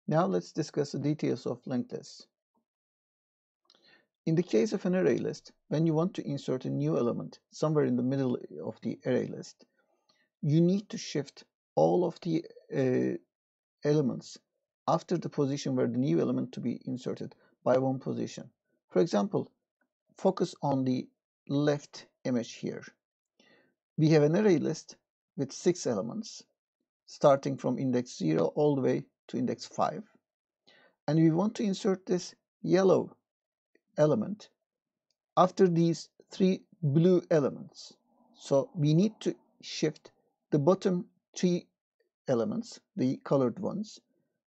Now let's discuss the details of linked lists. In the case of an array list, when you want to insert a new element somewhere in the middle of the array list, you need to shift all of the elements after the position where the new element to be inserted by one position. For example, focus on the left image here. We have an array list with 6 elements, starting from index 0 all the way to index 5. And we want to insert this yellow element after these 3 blue elements. So we need to shift the bottom 3 elements, the colored ones,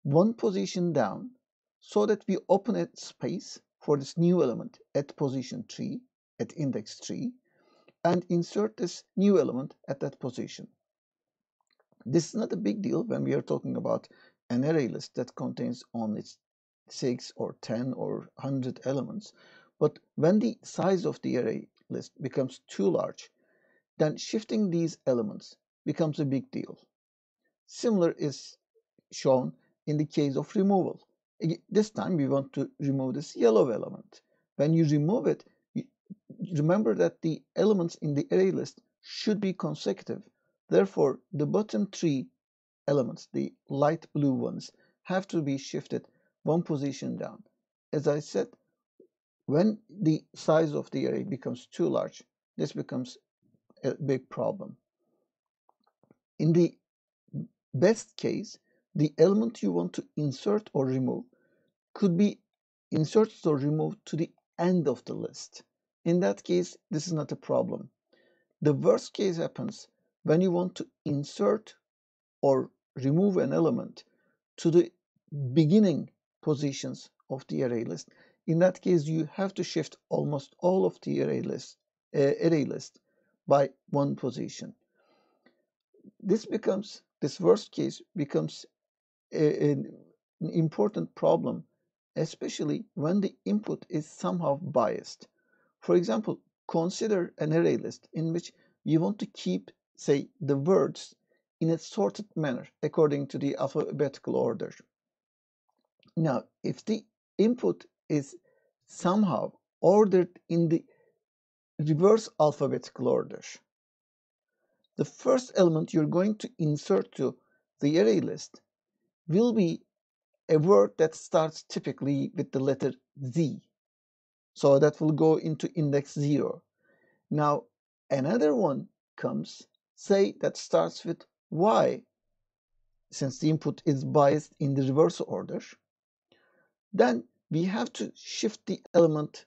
one position down so that we open a space for this new element at position 3, at index 3, and insert this new element at that position. This is not a big deal when we are talking about an array list that contains only 6 or 10 or 100 elements. But when the size of the array list becomes too large, then shifting these elements becomes a big deal. Similar is shown in the case of removal. This time we want to remove this yellow element. When you remove it, remember that the elements in the array list should be consecutive. Therefore, the bottom 3 elements, the light blue ones, have to be shifted one position down. As I said, when the size of the array becomes too large, this becomes a big problem. In the best case, the element you want to insert or remove could be inserted or removed to the end of the list. In that case, this is not a problem. The worst case happens when you want to insert or remove an element to the beginning positions of the array list. In that case, you have to shift almost all of the array list by one position. This worst case becomes an important problem, especially when the input is somehow biased. For example, consider an array list in which you want to keep, say, the words in a sorted manner according to the alphabetical order. Now, if the input is somehow ordered in the reverse alphabetical order, the first element you're going to insert to the array list will be a word that starts typically with the letter Z. So that will go into index 0. Now, another one comes, say, that starts with Y. Since the input is biased in the reverse order, then we have to shift the element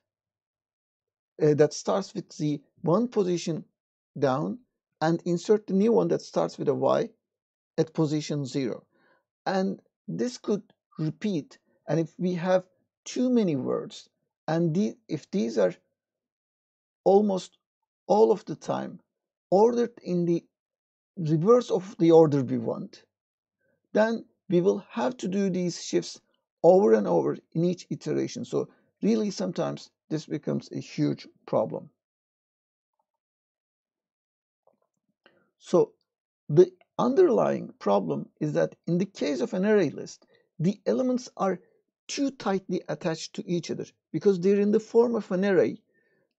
that starts with the one position down and insert the new one that starts with a Y at position 0. And this could repeat. And if we have too many words, and if these are almost all of the time ordered in the reverse of the order we want, then we will have to do these shifts over and over in each iteration. So really sometimes this becomes a huge problem. So the underlying problem is that in the case of an array list, the elements are too tightly attached to each other because they're in the form of an array.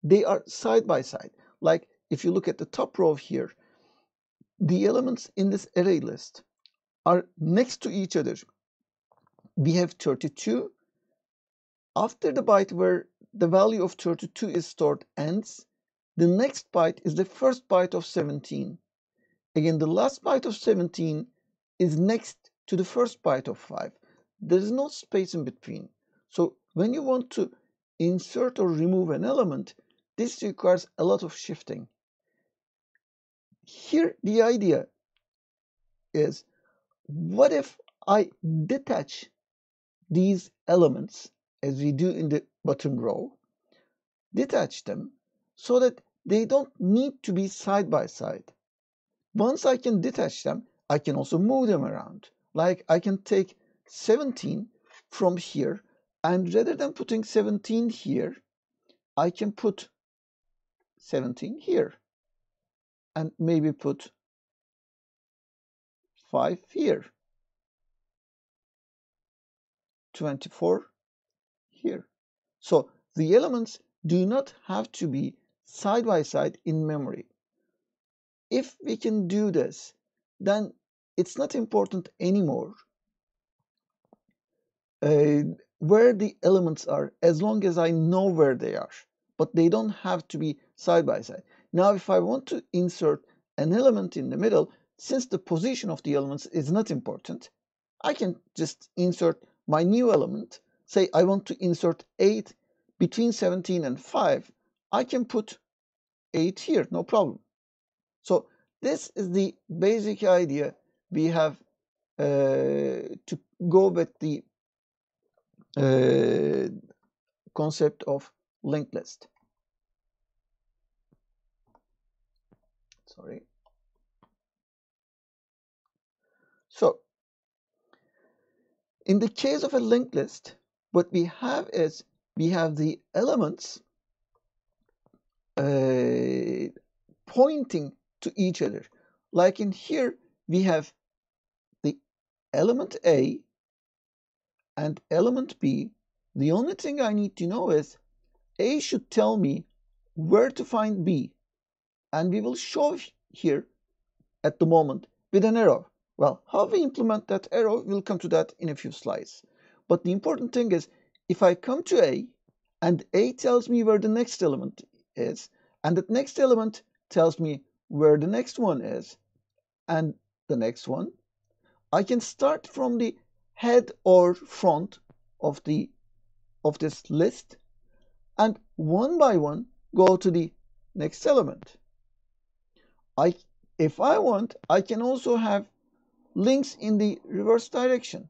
They are side by side. Like if you look at the top row here, the elements in this array list are next to each other. We have 32. After the byte where the value of 32 is stored ends, the next byte is the first byte of 17. Again, the last byte of 17 is next to the first byte of 5. There is no space in between. So when you want to insert or remove an element, this requires a lot of shifting. Here, the idea is, what if I detach these elements, as we do in the bottom row, detach them so that they don't need to be side by side. Once I can detach them, I can also move them around. Like I can take 17 from here, and rather than putting 17 here, I can put 17 here, and maybe put 5 here. 24 here. So the elements do not have to be side by side in memory. If we can do this, then it's not important anymore where the elements are, as long as I know where they are. But they don't have to be side by side. Now, if I want to insert an element in the middle, since the position of the elements is not important, I can just insert my new element. Say I want to insert 8 between 17 and 5. I can put 8 here, no problem. So this is the basic idea we have to go with the concept of linked list. Sorry. So in the case of a linked list, what we have is we have the elements pointing to each other. Like in here, we have the element A and element B. The only thing I need to know is A should tell me where to find B. And we will show here at the moment with an arrow. Well, how we implement that arrow, we'll come to that in a few slides. But the important thing is, if I come to A, and A tells me where the next element is, and that next element tells me where the next one is, and the next one, I can start from the head or front of this list, and one by one go to the next element. If I want, I can also have links in the reverse direction.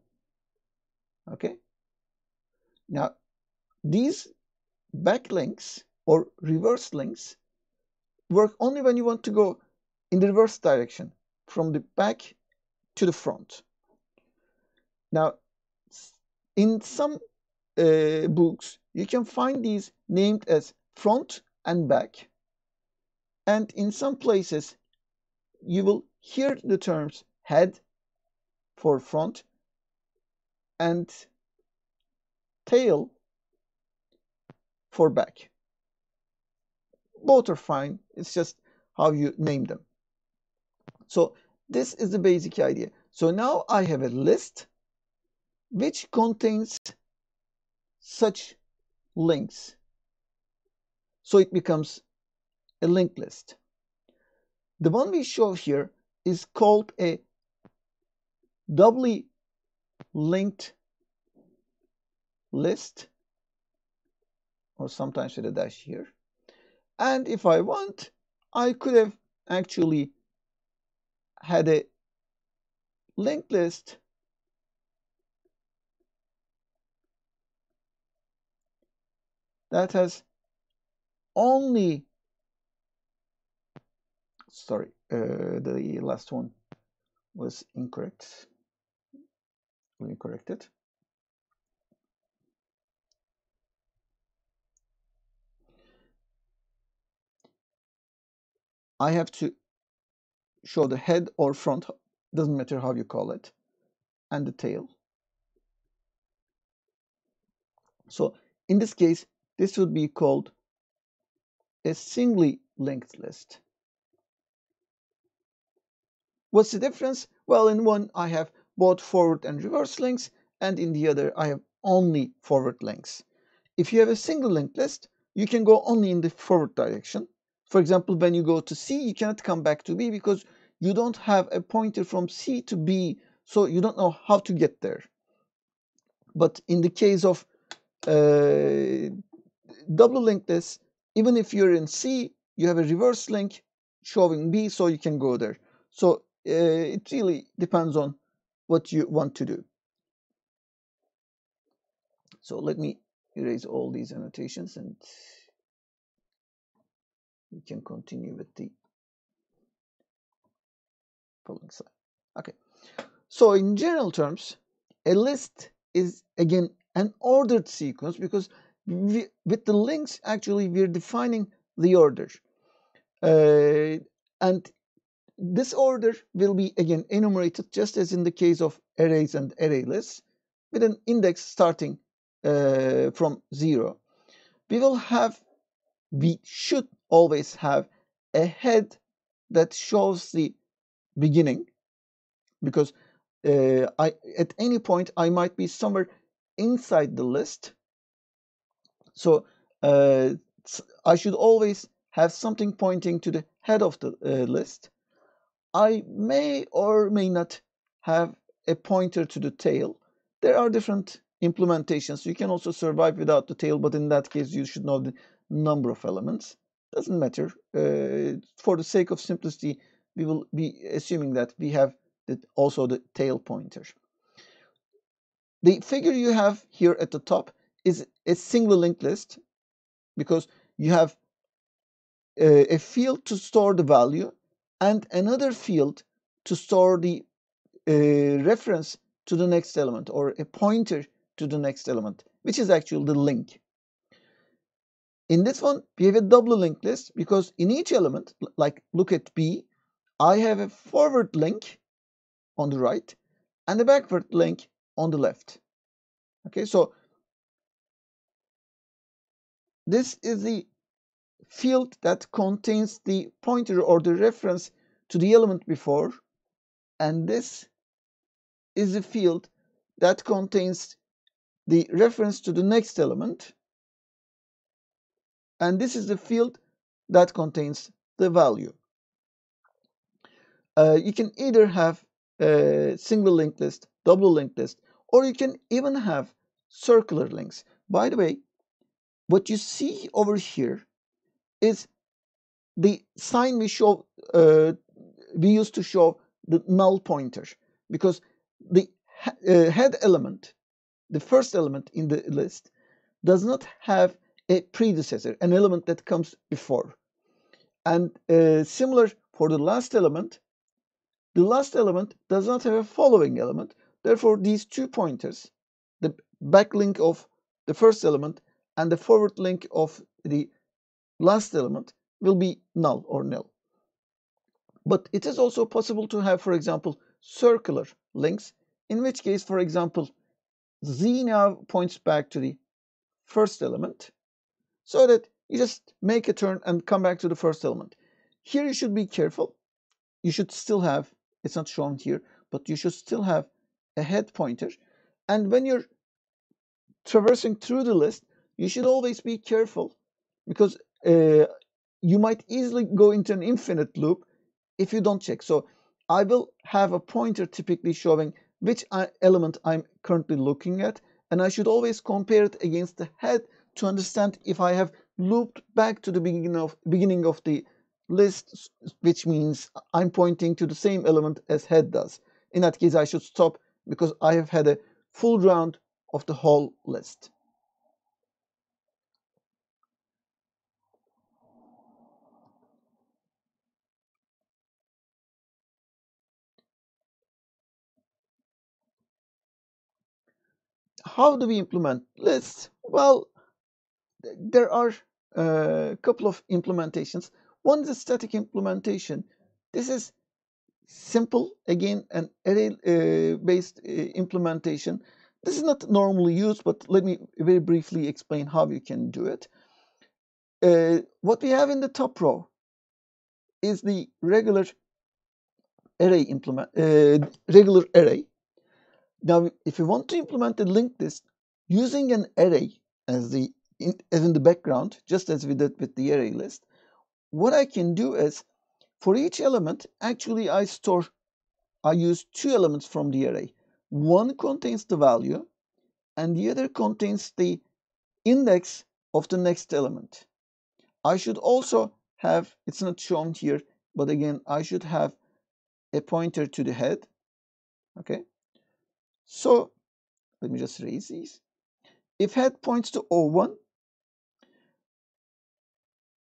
Okay. Now, these backlinks or reverse links work only when you want to go in the reverse direction, from the back to the front. Now, in some books, you can find these named as front and back. And in some places, you will hear the terms head for front and tail for back. Both are fine. It's just how you name them. So this is the basic idea. So now I have a list which contains such links. So it becomes a linked list. The one we show here is called a doubly linked list, or sometimes with a dash here. And if I want, I could have actually had a linked list that has only, sorry, the last one was incorrect. Let me correct it. I have to show the head or front, doesn't matter how you call it, and the tail. So in this case, this would be called a singly linked list. What's the difference? Well, in one I have both forward and reverse links, and in the other I have only forward links. If you have a single linked list, you can go only in the forward direction. For example, when you go to C, you cannot come back to B because you don't have a pointer from C to B, so you don't know how to get there. But in the case of double linked list, even if you're in C, you have a reverse link showing B, so you can go there. So it really depends on what you want to do. So let me erase all these annotations and we can continue with the following slide. Okay. So in general terms, a list is again an ordered sequence because with the links, actually, we're defining the order. And this order will be again enumerated just as in the case of arrays and array lists. with an index starting from 0, we should always have a head that shows the beginning, because at any point I might be somewhere inside the list. So I should always have something pointing to the head of the list. I may or may not have a pointer to the tail. There are different implementations. You can also survive without the tail, but in that case you should know the number of elements. Doesn't matter. For the sake of simplicity, we will be assuming that we have also the tail pointer. The figure you have here at the top is a single linked list, because you have a field to store the value and another field to store the reference to the next element, or a pointer to the next element, which is actually the link. In this one, we have a double linked list, because in each element, like look at B, I have a forward link on the right and a backward link on the left. Okay, so this is the field that contains the pointer or the reference to the element before, and this is the field that contains the reference to the next element, and this is the field that contains the value. You can either have a single linked list, double linked list, or you can even have circular links. By the way, what you see over here is the sign we used to show the null pointer, because the head element, the first element in the list, does not have a predecessor, an element that comes before. And similar for the last element does not have a following element. Therefore, these two pointers, the back link of the first element and the forward link of the last element, will be null or nil. But it is also possible to have, for example, circular links, in which case, for example, Z now points back to the first element, so that you just make a turn and come back to the first element. Here you should be careful. You should still have, it's not shown here, but you should still have a head pointer. And when you're traversing through the list, you should always be careful, because you might easily go into an infinite loop if you don't check. So I will have a pointer typically showing which element I'm currently looking at, and I should always compare it against the head to understand if I have looped back to the beginning of the list, which means I'm pointing to the same element as head does. In that case, I should stop, because I have had a full round of the whole list. How do we implement lists? Well, there are a couple of implementations. One is a static implementation. This is simple, again, an array-based implementation. This is not normally used, but let me very briefly explain how you can do it. What we have in the top row is the regular array. Now, if you want to implement a linked list using an array as in the background, just as we did with the array list, what I can do is, for each element, actually I use two elements from the array. One contains the value, and the other contains the index of the next element. I should also have, it's not shown here, but again, I should have a pointer to the head. Okay. So let me just erase these. If head points to O1,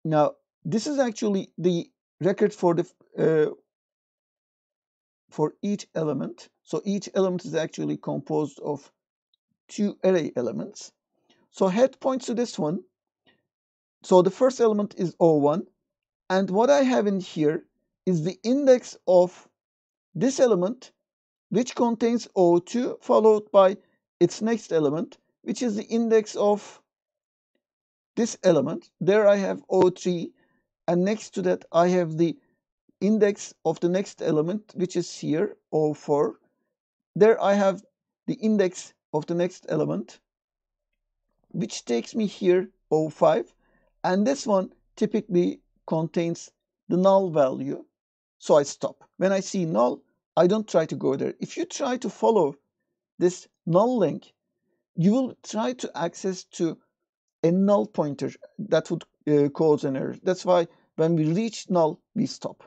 now this is actually the record for the for each element. So each element is actually composed of two array elements. So head points to this one. So the first element is O1, and what I have in here is the index of this element, which contains O2 followed by its next element, which is the index of this element. There I have O3, and next to that I have the index of the next element, which is here, O4. There I have the index of the next element, which takes me here, O5. And this one typically contains the null value. So I stop. When I see null, I don't try to go there. If you try to follow this null link, you will try to access to a null pointer that would cause an error. That's why when we reach null, we stop.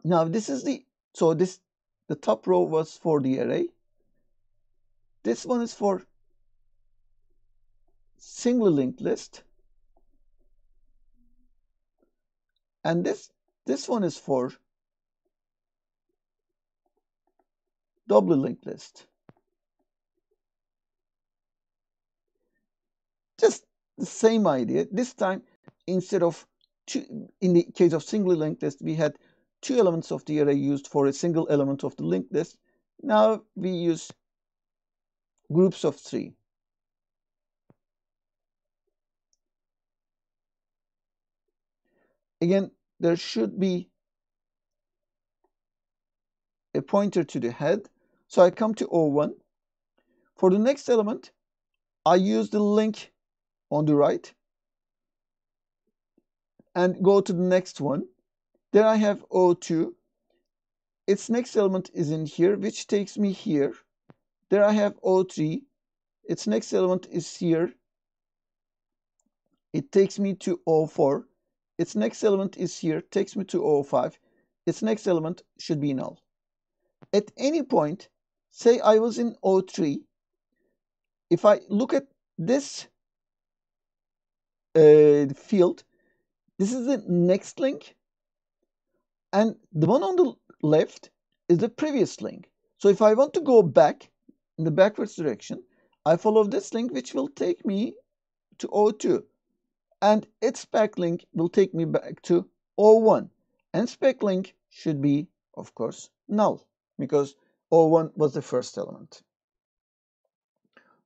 Now this is the top row was for the array. This one is for single linked list, and this one is for double linked list. Just the same idea. This time, instead of two, in the case of single linked list, we had two elements of the array used for a single element of the linked list. Now we use groups of three. Again, there should be a pointer to the head. So I come to O1. For the next element, I use the link on the right and go to the next one. Then I have O2. Its next element is in here, which takes me here. There I have O3. Its next element is here. It takes me to O4. Its next element is here, takes me to O5. Its next element should be null. At any point, say I was in O3, if I look at this field, this is the next link, and the one on the left is the previous link. So if I want to go back in the backwards direction, I follow this link, which will take me to O2. And its backlink will take me back to O1. And backlink should be, of course, null, because O1 was the first element.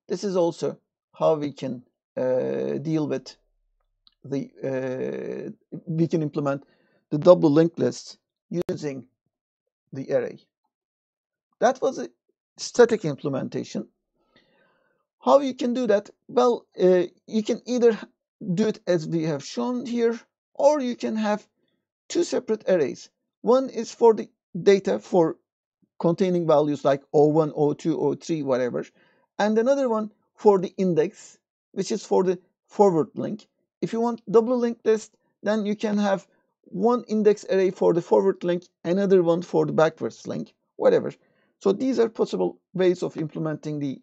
This is also how we can deal with we can implement the double linked list using the array. That was a static implementation. How you can do that? Well, you can either do it as we have shown here, or you can have two separate arrays. One is for the data for containing values like O1, O2, O3, whatever, and another one for the index, which is for the forward link. If you want double linked list, then you can have one index array for the forward link, another one for the backwards link, whatever. So these are possible ways of implementing the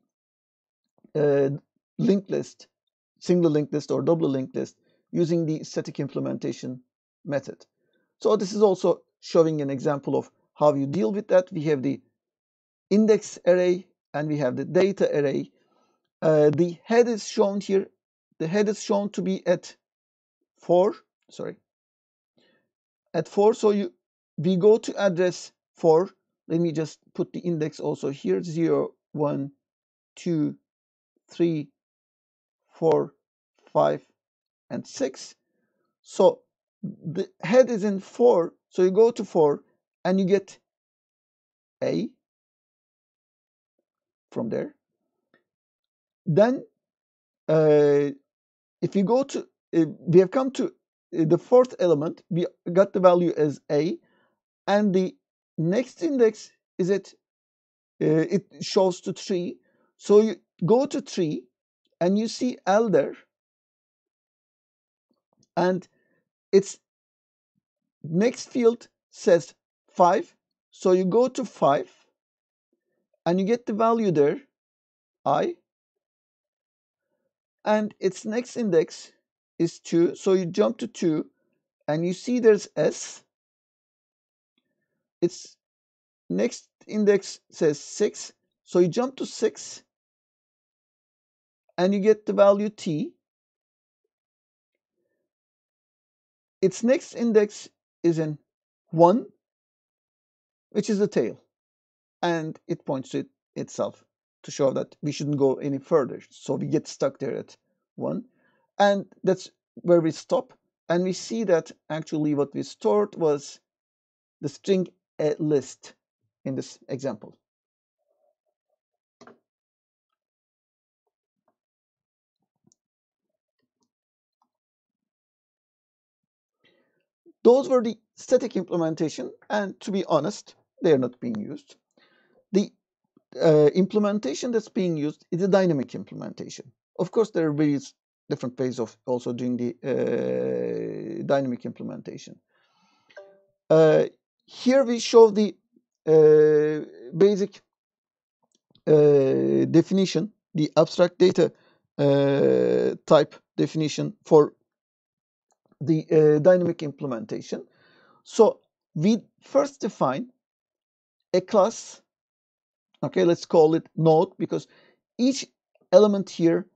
linked list, single linked list or double linked list using the static implementation method. So this is also showing an example of how you deal with that. We have the index array and we have the data array. The head is shown here. The head is shown to be at 4. Sorry. At 4. So we go to address 4. Let me just put the index also here. 0, 1, 2, 3, 4, 5, and 6. So the head is in 4. So you go to 4 and you get A from there. Then if you go to, we have come to the fourth element, we got the value as A, and the next index is at, it shows to 3. So you go to 3 and you see L there, and its next field says 5. So you go to 5 and you get the value there, I, and its next index is 2. So you jump to 2 and you see there's S. Its next index says 6. So you jump to 6 and you get the value T. Its next index is in 1, which is the tail, and it points to itself. to show that we shouldn't go any further. So we get stuck there at 1. And that's where we stop. And we see that actually what we stored was the string a list in this example. Those were the static implementation, and to be honest, they are not being used. The implementation that's being used is a dynamic implementation. Of course, there are various different ways of also doing the dynamic implementation. Here we show the basic definition, the abstract data type definition for the dynamic implementation. So we first define a class. Okay, let's call it node, because each element here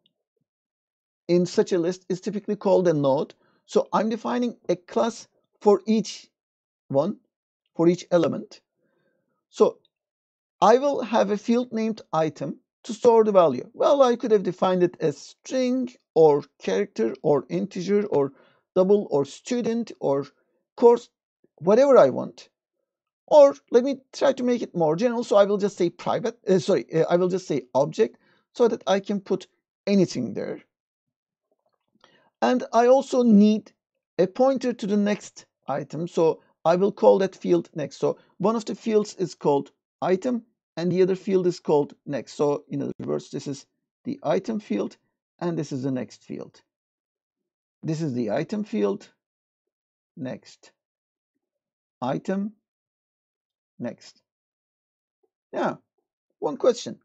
in such a list is typically called a node. So I'm defining a class for each one, for each element. So I will have a field named item to store the value. Well, I could have defined it as string or character or integer or double or student or course, whatever I want. Or let me try to make it more general. So I will just say private, I will just say object so that I can put anything there. And I also need a pointer to the next item. So I will call that field next. So one of the fields is called item and the other field is called next. So in other words, this is the item field and this is the next field. This is the item field, next. Item, next. Yeah, one question.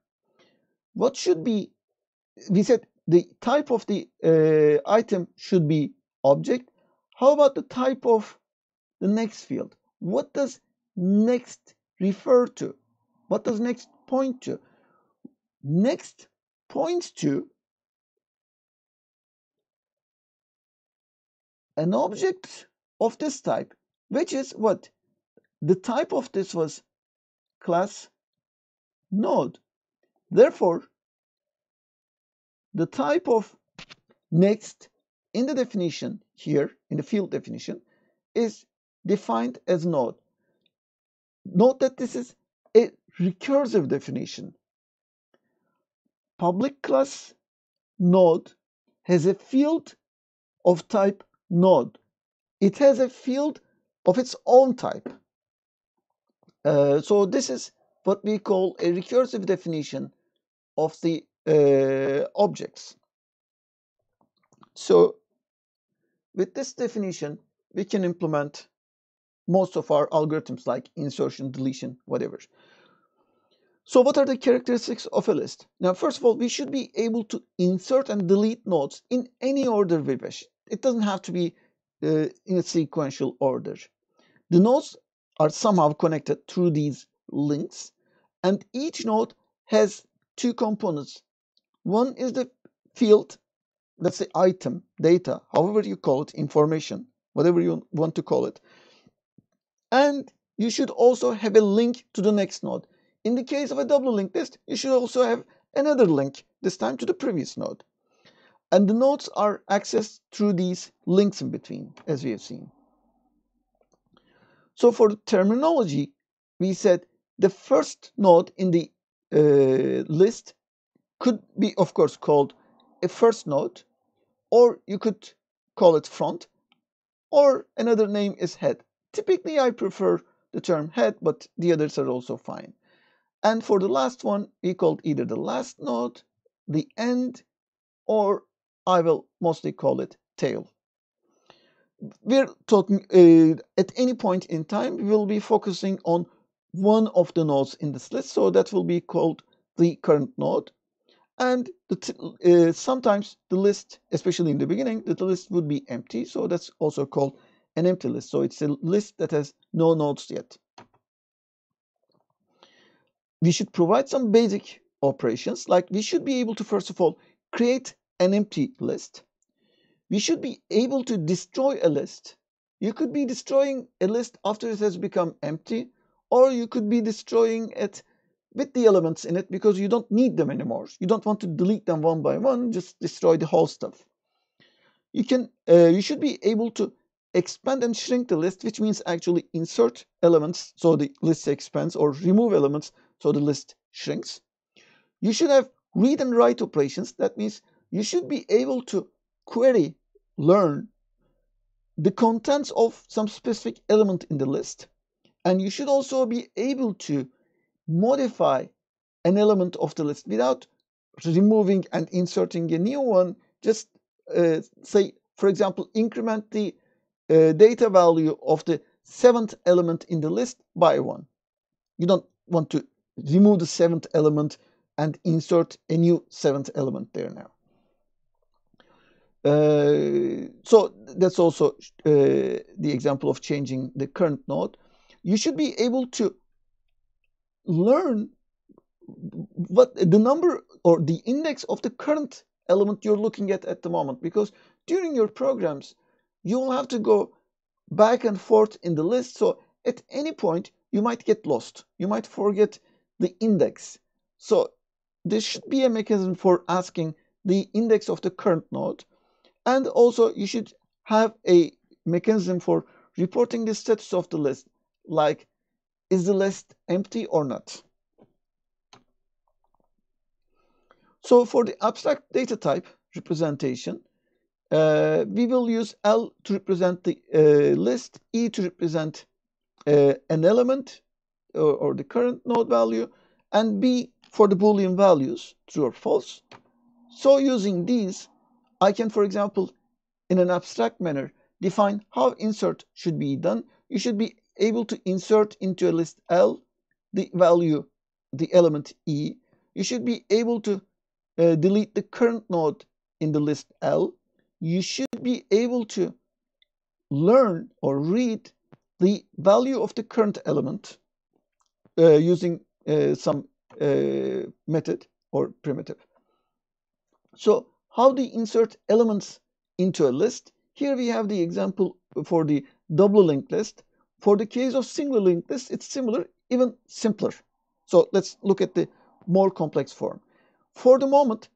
What should be, we said the type of the item should be object. How about the type of the next field? What does next refer to? What does next point to? Next points to an object of this type, which is what? The type of this was class node. Therefore, the type of next in the definition here, in the field definition, is defined as node. Note that this is a recursive definition. Public class node has a field of type node. It has a field of its own type. So this is what we call a recursive definition of the objects. So with this definition, we can implement most of our algorithms like insertion, deletion, whatever. So what are the characteristics of a list? Now, first of all, we should be able to insert and delete nodes in any order we wish. It doesn't have to be in a sequential order. The nodes are somehow connected through these links, and each node has two components. One is the field, that's the item, data, however you call it, information, whatever you want to call it. And you should also have a link to the next node. In the case of a double linked list, you should also have another link, this time to the previous node. And the nodes are accessed through these links in between, as we have seen. So for the terminology, we said the first node in the list could be, of course, called a first node, or you could call it front, or another name is head. Typically, I prefer the term head, but the others are also fine. And for the last one, we called either the last node, the end, or I will mostly call it tail. We're talking at any point in time, we will be focusing on one of the nodes in this list. So that will be called the current node. And sometimes the list, especially in the beginning, the list would be empty. So that's also called an empty list. So it's a list that has no nodes yet. We should provide some basic operations, like we should be able to, first of all, create an empty list. We should be able to destroy a list. You could be destroying a list after it has become empty, or you could be destroying it with the elements in it because you don't need them anymore. You don't want to delete them one by one, just destroy the whole stuff. You should be able to expand and shrink the list, which means actually insert elements so the list expands, or remove elements so the list shrinks. You should have read and write operations. That means you should be able to query, learn the contents of some specific element in the list. And you should also be able to modify an element of the list without removing and inserting a new one. Just say, for example, increment the data value of the 7th element in the list by 1. You don't want to remove the 7th element and insert a new 7th element there now. So that's also the example of changing the current node. You should be able to learn what the number or the index of the current element you're looking at the moment, because during your programs you will have to go back and forth in the list. So at any point you might get lost, you might forget the index. So there should be a mechanism for asking the index of the current node, and also you should have a mechanism for reporting the status of the list, like is the list empty or not. So for the abstract data type representation, we will use L to represent the list, E to represent an element or the current node value, and B for the Boolean values, true or false. So using these, I can, for example, in an abstract manner, define how insert should be done. You should be able to insert into a list L the value, the element E. You should be able to delete the current node in the list L. You should be able to learn or read the value of the current element using some method or primitive. So how do you insert elements into a list? Here we have the example for the double linked list. For the case of single linked list, it's similar, even simpler. So let's look at the more complex form. For the moment,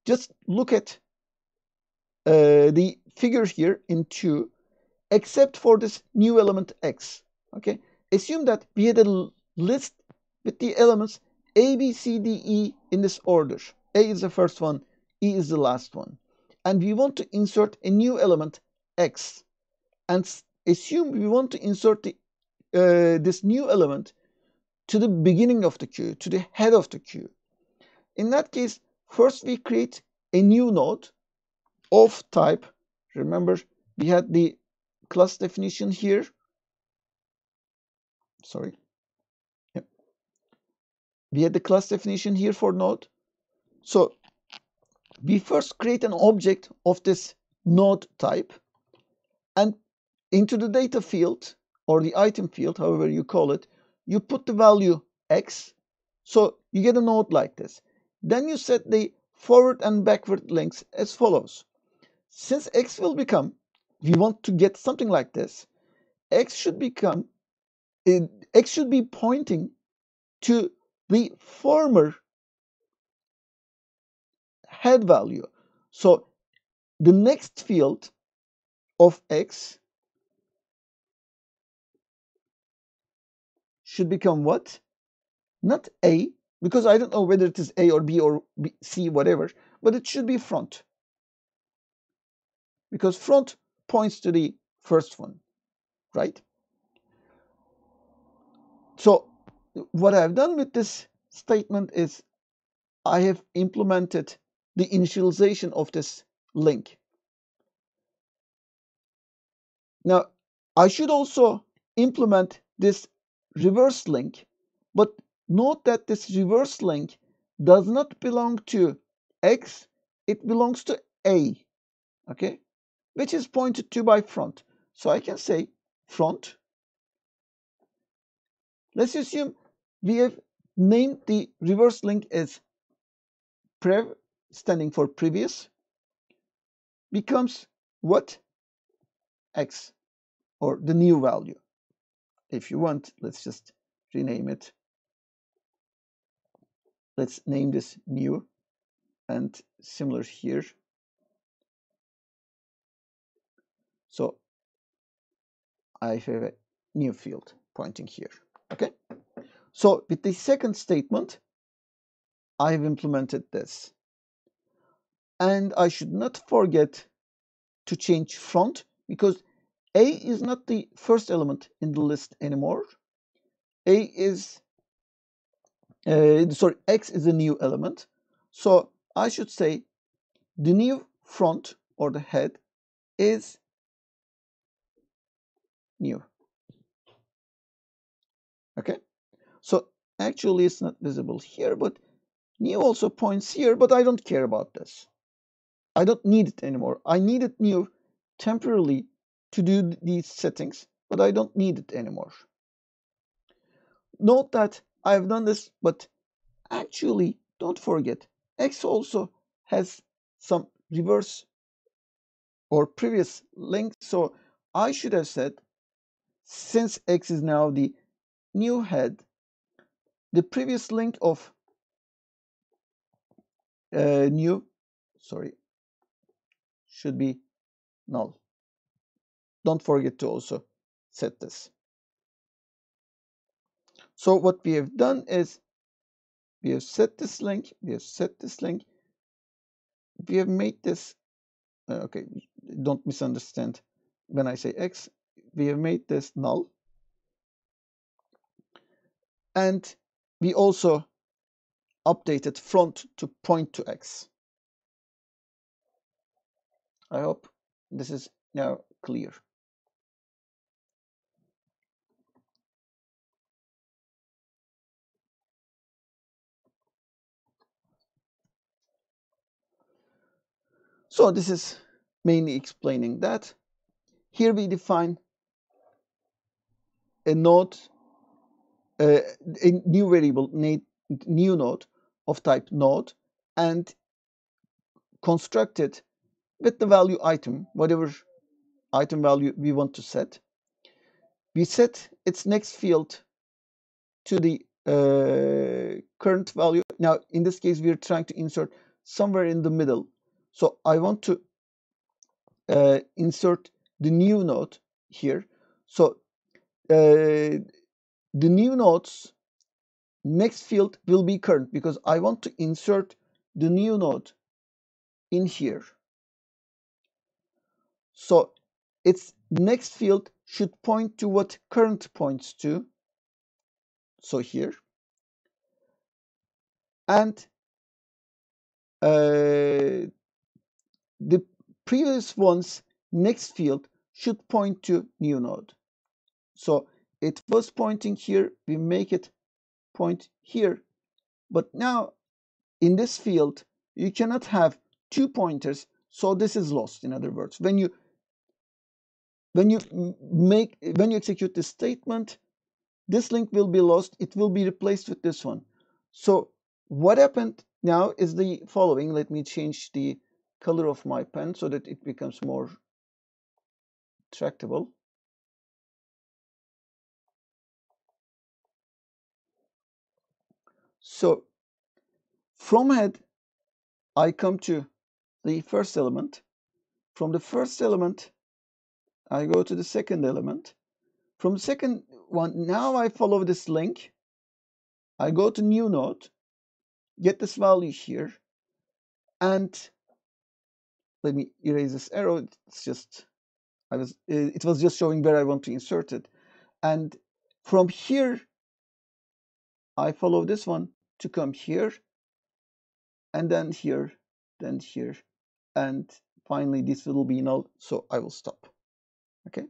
just look at the figure here in 2, except for this new element x. Okay, assume that we had a list with the elements A, B, C, D, E in this order. A is the first one, E is the last one. And we want to insert a new element x. And assume we want to insert this new element to the beginning of the queue, to the head of the queue. In that case, first we create a new node of type. Remember, we had the class definition here. Sorry. Yep. We had the class definition here for node. So we first create an object of this node type, and into the data field or the item field, however you call it, you put the value x. So you get a node like this. Then you set the forward and backward links as follows. Since x will become, we want to get something like this, x should be pointing to the former head value. So the next field of x should become what? Not A, because I don't know whether it is A or B or B, C, whatever, but it should be front, because front points to the first one, right? So what I've done with this statement is I have implemented the initialization of this link. Now, I should also implement this reverse link, but note that this reverse link does not belong to X, it belongs to A, okay, which is pointed to by front. So I can say front. Let's assume we have named the reverse link as prev, standing for previous, becomes what? X, or the new value. If you want, let's just rename it let's name this new, and similar here. So I have a new field pointing here. Okay. So with the second statement, I have implemented this. And I should not forget to change front, because A is not the first element in the list anymore. A is, X is a new element. So I should say the new front or the head is new. Okay. So actually it's not visible here, but new also points here, but I don't care about this. I don't need it anymore. I needed new temporarily to do these settings, but I don't need it anymore. Note that I've done this, but actually don't forget, X also has some reverse or previous link. So I should have said, since X is now the new head, the previous link of new, should be null. Don't forget to also set this. So what we have done is we have set this link, we have made this, okay, don't misunderstand when I say X, we have made this null. And we also updated front to point to X. I hope this is now clear. So this is mainly explaining that. Here we define a node, a new variable, new node of type node, and construct it with the value item, whatever item value we want to set. We set its next field to the current value. Now, in this case, we're trying to insert somewhere in the middle. So I want to insert the new node here. So the new node's next field will be current, because I want to insert the new node in here. So its next field should point to what current points to. So here. And the previous one's next field should point to new node. So it was pointing here, we make it point here. But now in this field, you cannot have two pointers, so this is lost. In other words, when you execute this statement, this link will be lost. It will be replaced with this one. So what happened now is the following. Let me change the color of my pen so that it becomes more tractable. So from head, I come to the first element. From the first element, I go to the second element. From the second one, now I follow this link. I go to new node, get this value here, and let me erase this arrow. It's just it was just showing where I want to insert it. And from here, I follow this one to come here, and then here, and finally this will be null, so I will stop. Okay.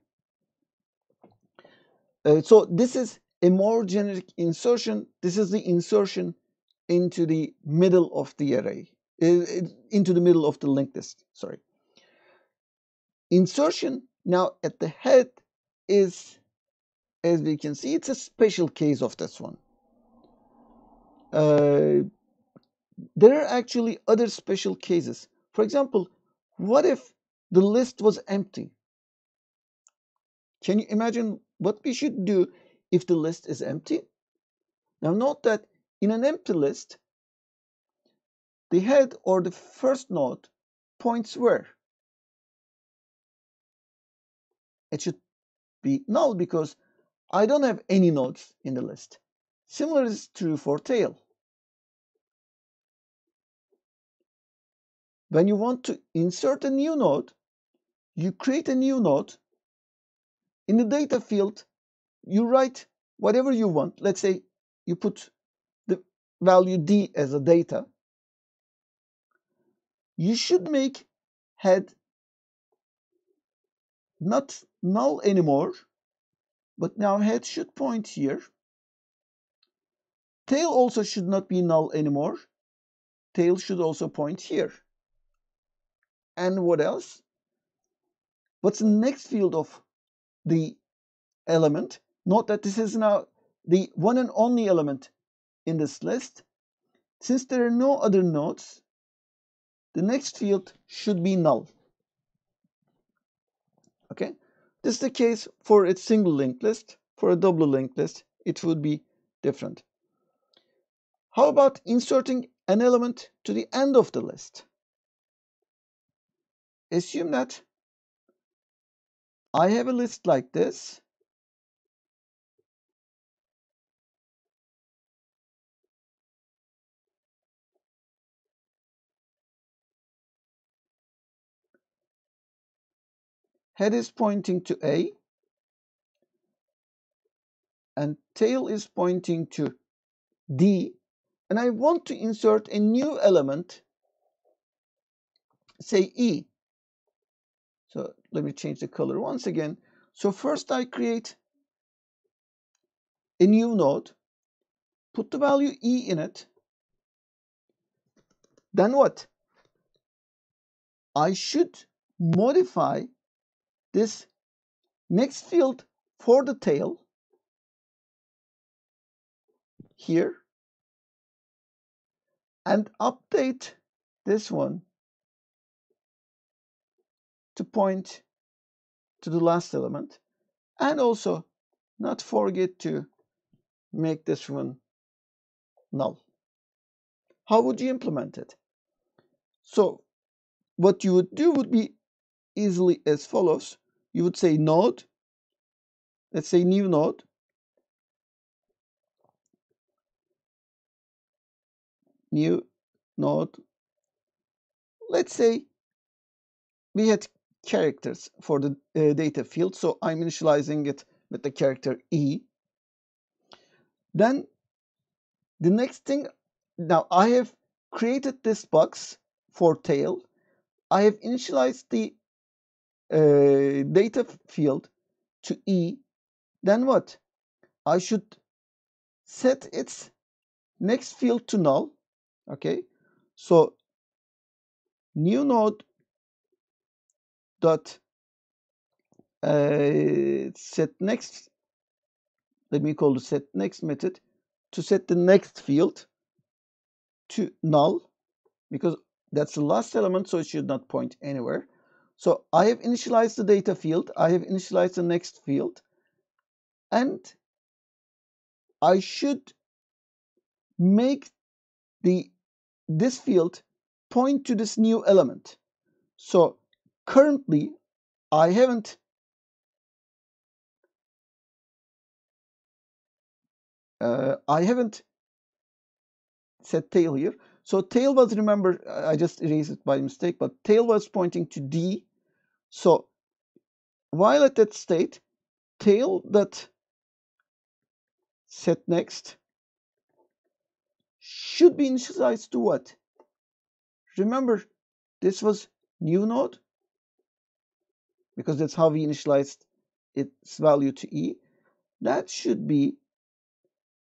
So this is a more generic insertion. This is the insertion into the middle of the array, into the middle of the linked list. Sorry. Insertion now at the head is, as we can see, it's a special case of this one. There are actually other special cases. For example, what if the list was empty? Can you imagine what we should do if the list is empty? Now note that in an empty list, the head or the first node points where? It should be null because I don't have any nodes in the list. Similar is true for tail. When you want to insert a new node, you create a new node. In the data field, you write whatever you want. Let's say you put the value D as a data. You should make head not null anymore, but now head should point here. Tail also should not be null anymore. Tail should also point here. And what else? What's the next field of the element? Note that this is now the one and only element in this list. Since there are no other nodes, the next field should be null. Okay, this is the case for a single linked list. For a double linked list, it would be different. How about inserting an element to the end of the list? Assume that I have a list like this. Head is pointing to A, and tail is pointing to D, and I want to insert a new element, say E. So let me change the color once again. So first I create a new node, put the value E in it. Then what? I should modify this next field for the tail here and update this one to point to the last element, and also not forget to make this one null. How would you implement it? So what you would do would be easily as follows. You would say node, let's say new node, new node. Let's say we had characters for the data field, so I'm initializing it with the character E. Then the next thing, now I have created this box for tail. I have initialized the data field to E. Then what? I should set its next field to null. Okay, so new node dot set next. Let me call the set next method to set the next field to null, because that's the last element, so it should not point anywhere. So I have initialized the data field, I have initialized the next field, and I should make this field point to this new element. So currently I haven't set tail here. So tail was, remember, I just erased it by mistake, but tail was pointing to D. So while at that state, tail that set next should be initialized to what? Remember, this was new node, because that's how we initialized its value to E. That should be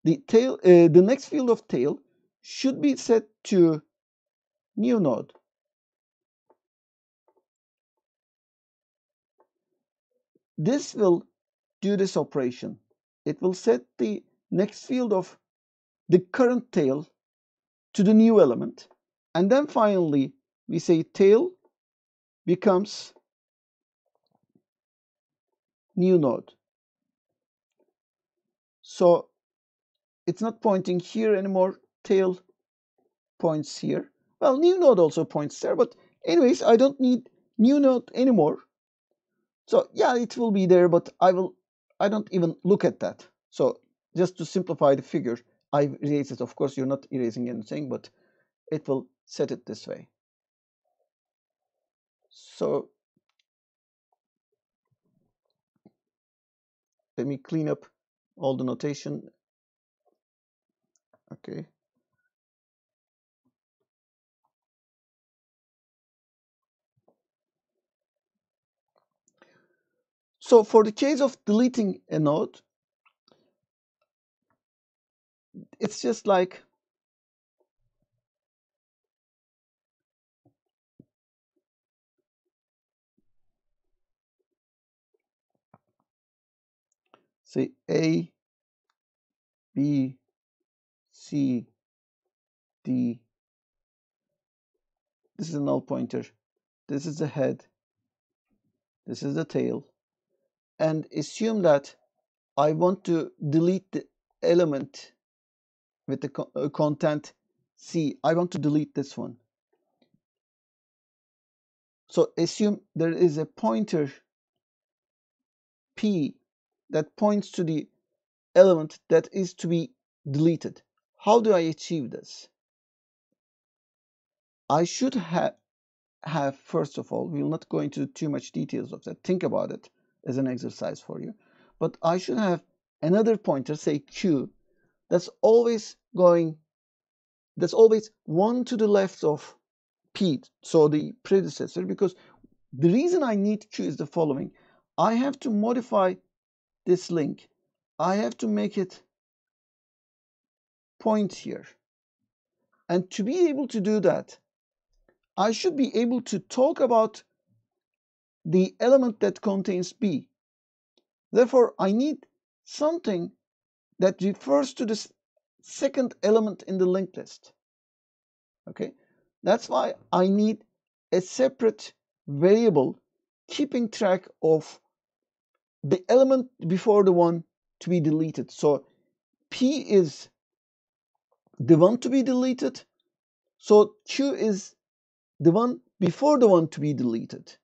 the tail. The next field of tail should be set to new node. This will do this operation. It will set the next field of the current tail to the new element. And then finally, we say tail becomes new node. So it's not pointing here anymore. Tail points here. Well, new node also points there, but anyways, I don't need new node anymore. So yeah, it will be there, but I don't even look at that. So just to simplify the figure, I erase it. Of course, you're not erasing anything, but it will set it this way. So let me clean up all the notation. Okay. So for the case of deleting a node, it's just like say A, B, C, D. This is a null pointer. This is the head. This is the tail. And assume that I want to delete the element with the content C. I want to delete this one. So assume there is a pointer P that points to the element that is to be deleted. How do I achieve this? I should have first of all, we will not go into too much details of that. Think about it as an exercise for you. But I should have another pointer, say Q, that's always one to the left of P, so the predecessor, because the reason I need Q is the following. I have to modify this link. I have to make it point here. And to be able to do that, I should be able to talk about the element that contains B. Therefore, I need something that refers to the second element in the linked list. Okay, that's why I need a separate variable keeping track of the element before the one to be deleted. So P is the one to be deleted. So Q is the one before the one to be deleted.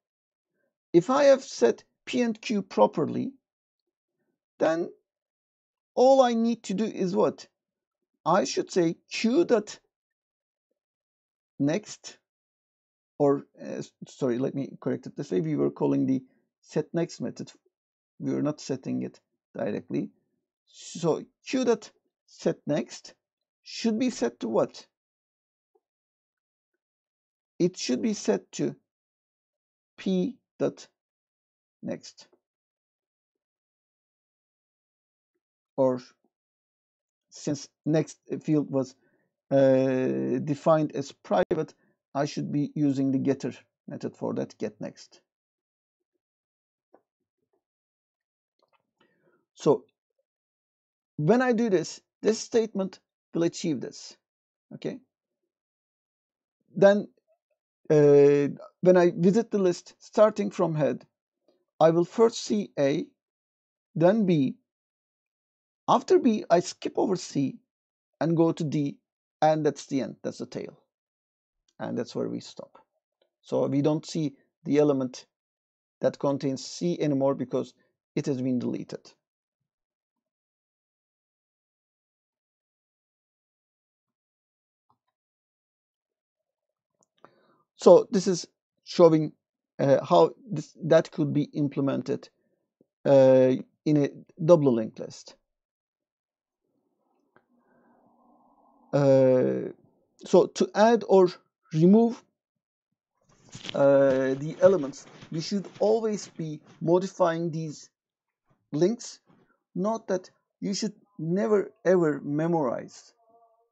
If I have set P and Q properly, then all I need to do is what? I should say Q dot next, or sorry, let me correct it this way. We were calling the set next method. We were not setting it directly. So Q dot set next should be set to what? It should be set to P dot next. Or since next field was defined as private, I should be using the getter method for that, get next. So when I do this, this statement will achieve this. Okay. Then when I visit the list starting from head, I will first see A, then B. After B, I skip over C and go to D, and that's the end. That's the tail. And that's where we stop. So we don't see the element that contains C anymore because it has been deleted. So this is showing how that could be implemented in a double linked list. So to add or remove the elements, we should always be modifying these links. Note that you should never ever memorize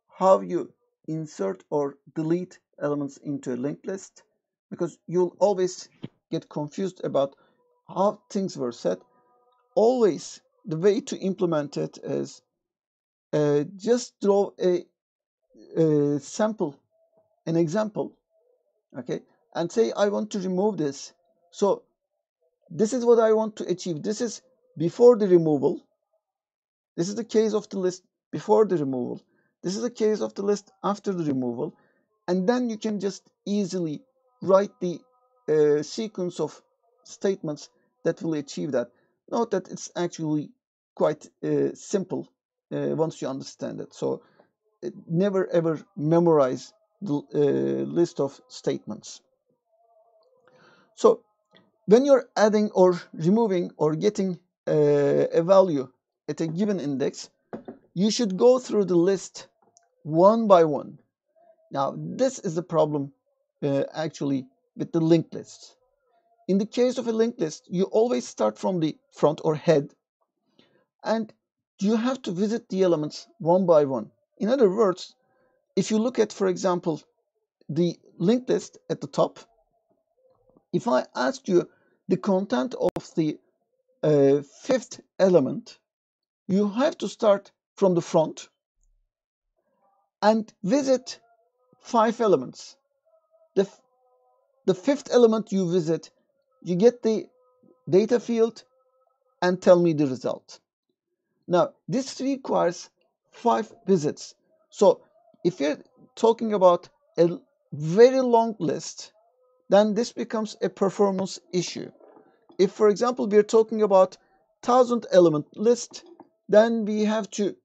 how you insert or delete elements into a linked list, because you'll always get confused about how things were set. Always the way to implement it is just draw a sample, an example, okay, and say I want to remove this. So this is what I want to achieve. This is before the removal. This is the case of the list before the removal. This is the case of the list after the removal. and then you can just easily write the sequence of statements that will achieve that. Note that it's actually quite simple once you understand it. So never ever memorize the list of statements. So when you're adding or removing or getting a value at a given index, you should go through the list one by one. Now, this is the problem actually with the linked lists. In the case of a linked list, you always start from the front or head, and you have to visit the elements one by one. In other words, if you look at, for example, the linked list at the top, if I ask you the content of the fifth element, you have to start from the front and visit 5 elements. The fifth element you visit, you get the data field and tell me the result. Now, this requires 5 visits. So, if you're talking about a very long list, then this becomes a performance issue. If, for example, we're talking about 1000 element list, then we have to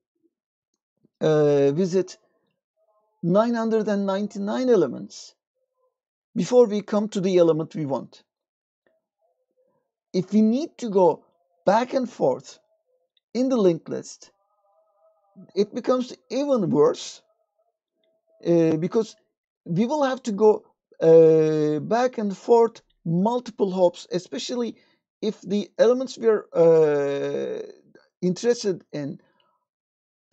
visit 999 elements before we come to the element we want. If we need to go back and forth in the linked list, it becomes even worse because we will have to go back and forth multiple hops, especially if the elements we are interested in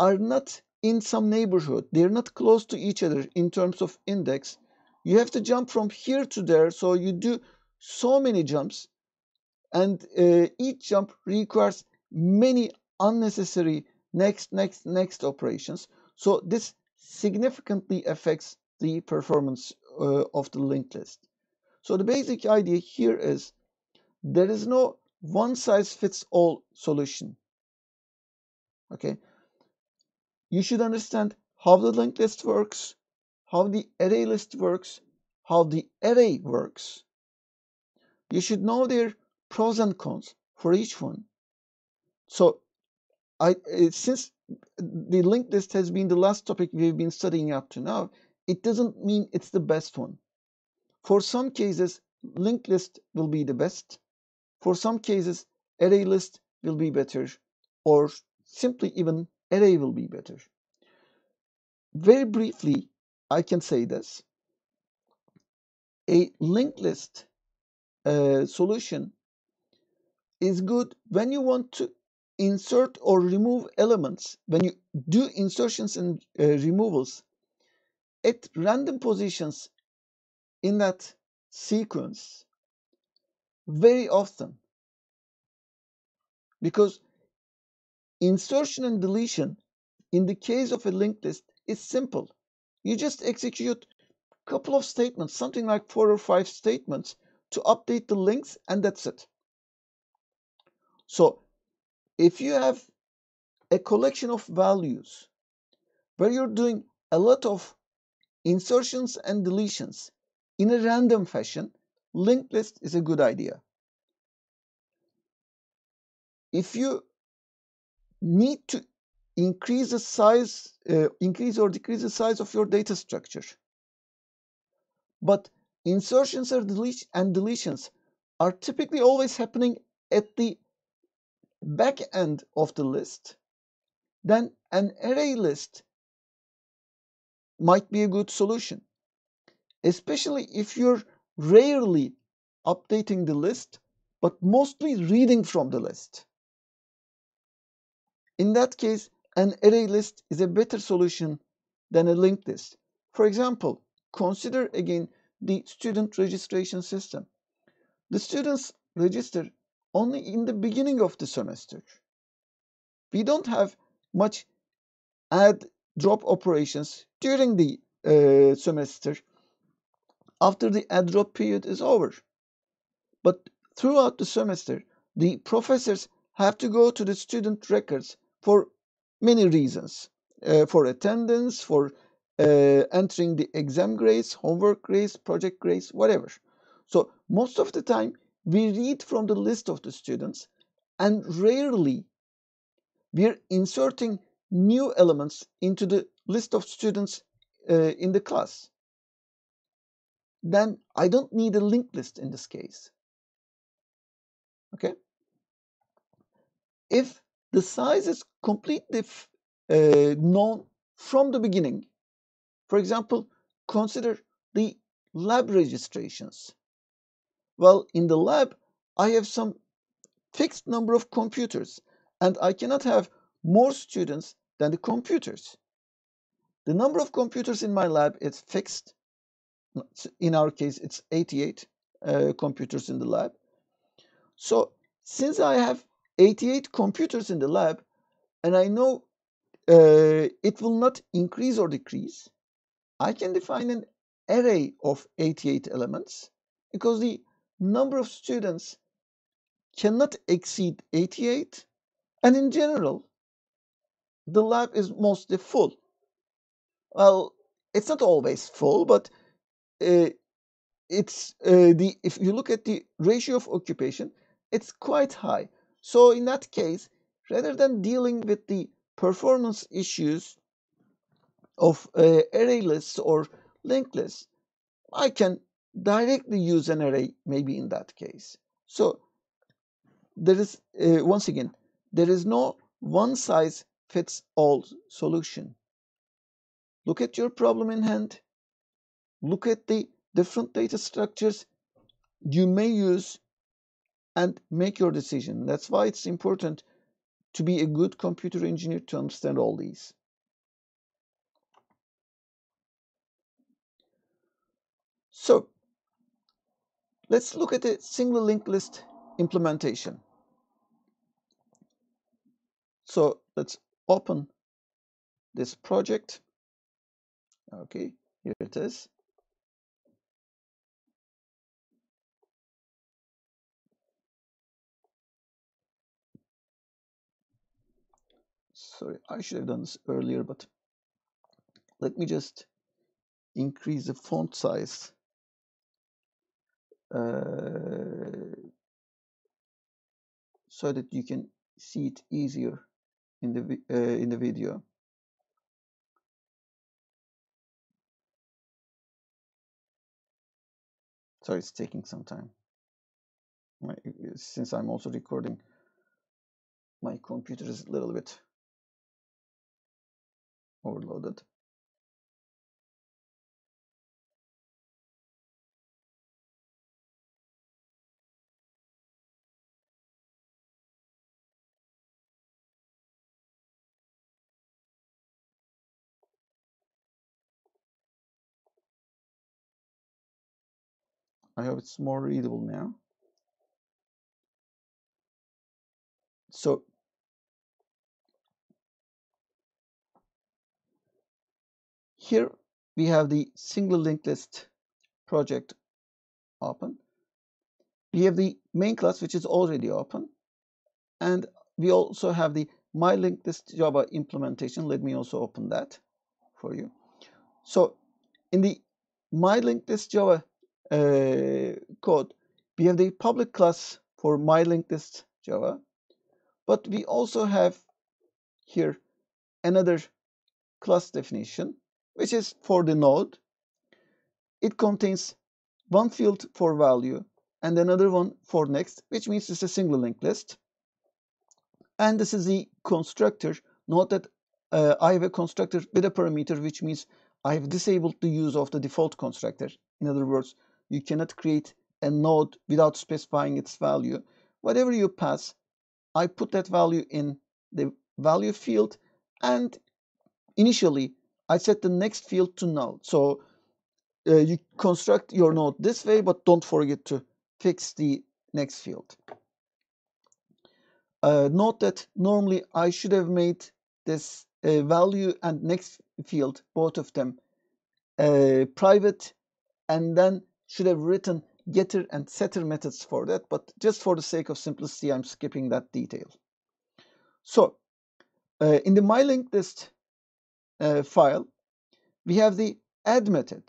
are not in some neighborhood. They're not close to each other in terms of index. You have to jump from here to there, so you do so many jumps, and each jump requires many unnecessary next operations. So this significantly affects the performance of the linked list. So the basic idea here is there is no one size fits all solution. Okay, you should understand how the linked list works, how the array list works, how the array works. You should know their pros and cons for each one. So since the linked list has been the last topic we've been studying up to now, it doesn't mean it's the best one. For some cases, linked list will be the best. For some cases, array list will be better, or simply even array will be better. Very briefly, I can say this. A linked list solution is good when you want to insert or remove elements, when you do insertions and removals at random positions in that sequence very often. Because insertion and deletion in the case of a linked list is simple. You just execute a couple of statements, something like 4 or 5 statements to update the links, and that's it. So if you have a collection of values where you're doing a lot of insertions and deletions in a random fashion, linked list is a good idea. If you need to increase the size, increase or decrease the size of your data structure, but insertions and deletions are typically always happening at the back end of the list, then an array list might be a good solution, especially if you're rarely updating the list, but mostly reading from the list. In that case, an array list is a better solution than a linked list. For example, consider again the student registration system. The students register only in the beginning of the semester. We don't have much add drop operations during the semester after the add drop period is over. But throughout the semester, the professors have to go to the student records for many reasons, for attendance, for entering the exam grades, homework grades, project grades, whatever. So most of the time, we read from the list of the students, and rarely we are inserting new elements into the list of students in the class. Then I don't need a linked list in this case. Okay? If the size is completely known from the beginning, for example, consider the lab registrations. Well, in the lab, I have some fixed number of computers, and I cannot have more students than the computers. The number of computers in my lab is fixed. In our case, it's 88 computers in the lab. So since I have 88 computers in the lab, and I know it will not increase or decrease, I can define an array of 88 elements because the number of students cannot exceed 88, and in general, the lab is mostly full. Well, it's not always full, but it's if you look at the ratio of occupation, it's quite high. So in that case, rather than dealing with the performance issues of array lists or linked lists, I can directly use an array maybe in that case. So there is, once again, there is no one size fits all solution. Look at your problem in hand, look at the different data structures you may use, and make your decision. That's why it's important to be a good computer engineer to understand all these. So let's look at a single linked list implementation. So let's open this project. Okay, here it is. Sorry, I should have done this earlier, but let me just increase the font size so that you can see it easier in the video. Sorry, it's taking some time. Since I'm also recording, my computer is a little bit overloaded. I hope it's more readable now. So here we have the single linked list project open. We have the main class, which is already open. And we also have the my linked list Java implementation. Let me also open that for you. So in the my linked list Java code, we have the public class for my linked list Java, but we also have here another class definition, which is for the node. It contains one field for value and another one for next, which means it's a single linked list. And this is the constructor. Note that I have a constructor with a parameter, which means I have disabled the use of the default constructor. In other words, you cannot create a node without specifying its value. Whatever you pass, I put that value in the value field, and initially I set the next field to null. So you construct your node this way, but don't forget to fix the next field. Note that normally I should have made this value and next field, both of them, private, and then should have written getter and setter methods for that, but just for the sake of simplicity, I'm skipping that detail. So in the my linked list file, we have the add method.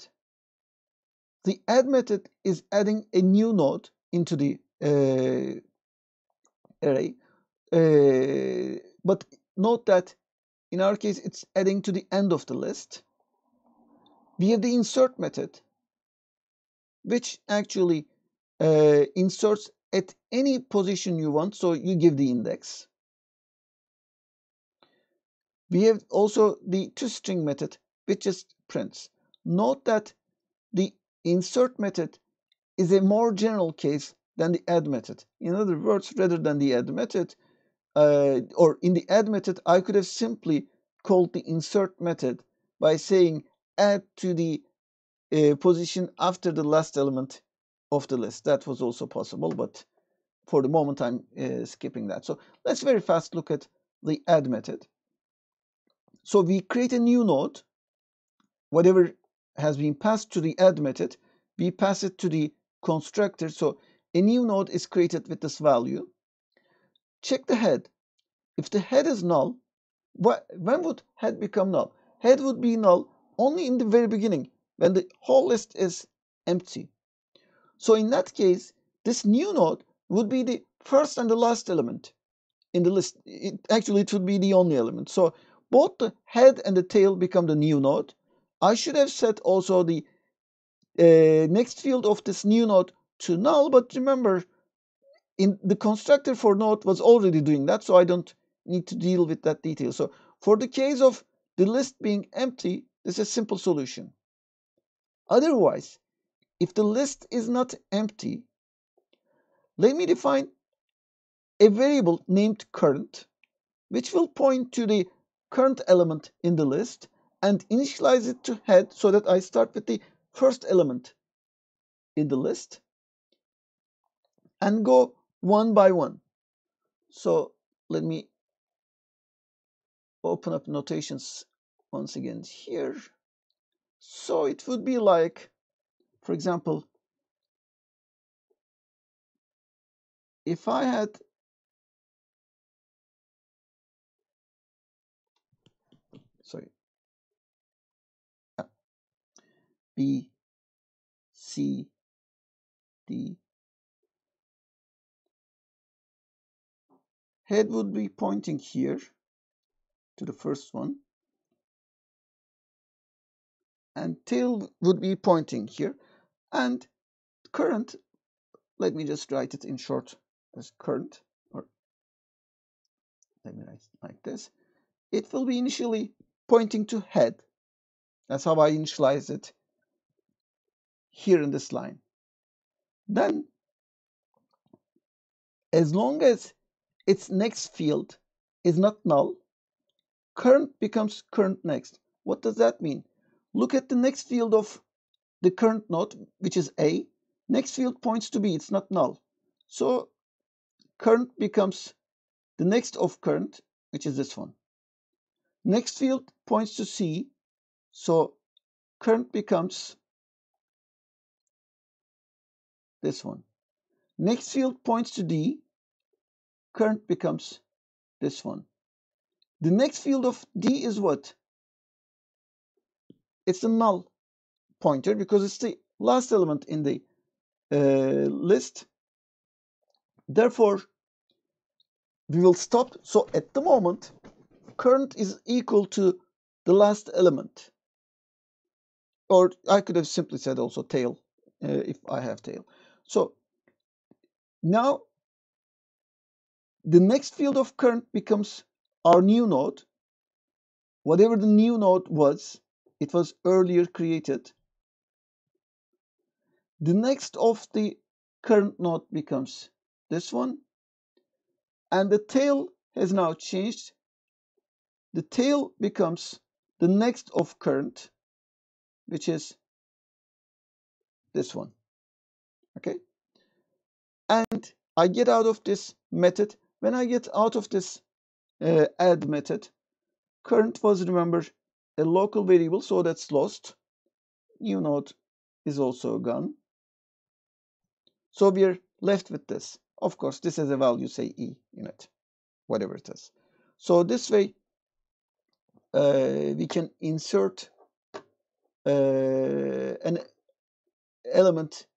The add method is adding a new node into the array. But note that in our case, it's adding to the end of the list. We have the insert method, which actually inserts at any position you want, so you give the index. We have also the toString method, which just prints. Note that the insert method is a more general case than the add method. In other words, rather than the add method, or in the add method, I could have simply called the insert method by saying add to the position after the last element of the list. That was also possible, but for the moment, I'm skipping that. So let's very fast look at the add method. So we create a new node. Whatever has been passed to the add method, we pass it to the constructor. So a new node is created with this value. Check the head. If the head is null, when would head become null? Head would be null only in the very beginning, when the whole list is empty. So in that case, this new node would be the first and the last element in the list. Actually, it would be the only element. So both the head and the tail become the new node. I should have set also the next field of this new node to null, but remember, in the constructor for node was already doing that, so I don't need to deal with that detail. So for the case of the list being empty, this is a simple solution. Otherwise, if the list is not empty, let me define a variable named current, which will point to the current element in the list and initialize it to head so that I start with the first element in the list and go one by one. So let me open up notations once again here. So it would be like, for example, if I had B, C, D, head would be pointing here to the first one, and tail would be pointing here, and current, let me just write it in short as current, or let me write it like this. It will be initially pointing to head. That's how I initialize it here in this line. Then, as long as its next field is not null, current becomes current next. What does that mean? Look at the next field of the current node, which is A. Next field points to B, it's not null. So current becomes the next of current, which is this one. Next field points to C, so current becomes this one. Next field points to D, current becomes this one. The next field of D is what? It's a null pointer because it's the last element in the list. Therefore, we will stop. So at the moment, current is equal to the last element. Or I could have simply said also tail if I have tail. So now the next field of current becomes our new node. Whatever the new node was, it was earlier created. The next of the current node becomes this one. And the tail has now changed. The tail becomes the next of current, which is this one. Okay? And I get out of this method. When I get out of this add method, current was, remember, a local variable, so that's lost. New node is also gone. So we're left with this. Of course, this has a value, say E in it, whatever it is. So this way, we can insert an element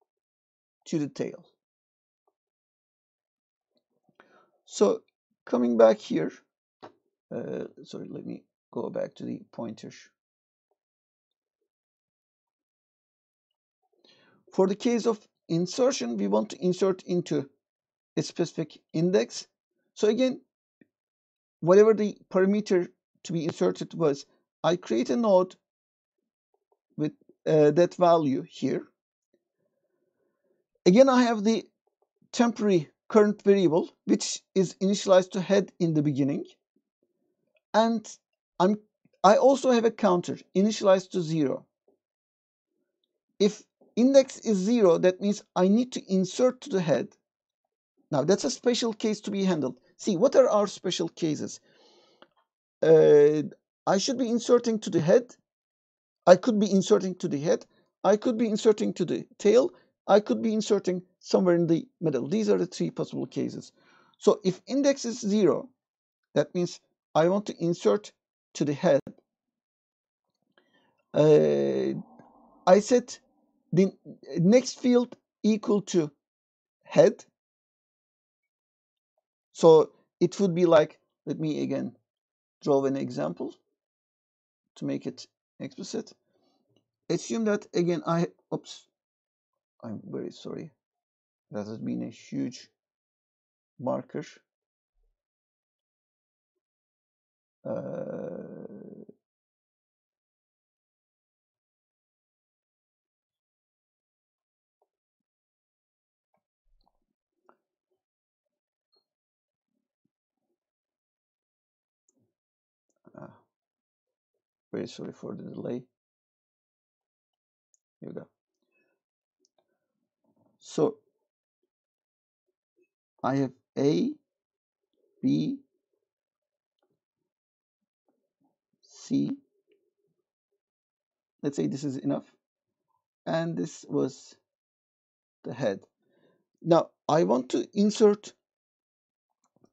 to the tail. So coming back here, sorry, let me go back to the pointer. For the case of insertion, we want to insert into a specific index. So again, whatever the parameter to be inserted was, I create a node with that value here. Again, I have the temporary current variable, which is initialized to head in the beginning. And I also have a counter initialized to 0. If index is 0, that means I need to insert to the head. Now, that's a special case to be handled. See, what are our special cases? I should be inserting to the head. I could be inserting to the head. I could be inserting to the tail. I could be inserting somewhere in the middle. These are the three possible cases. So if index is 0, that means I want to insert to the head. I set the next field equal to head. So it would be like, let me again draw an example to make it explicit. Assume that again I'm very sorry. That has been a huge marker. Very sorry for the delay. Here we go. So I have A, B, C. Let's say this is enough. And this was the head. Now I want to insert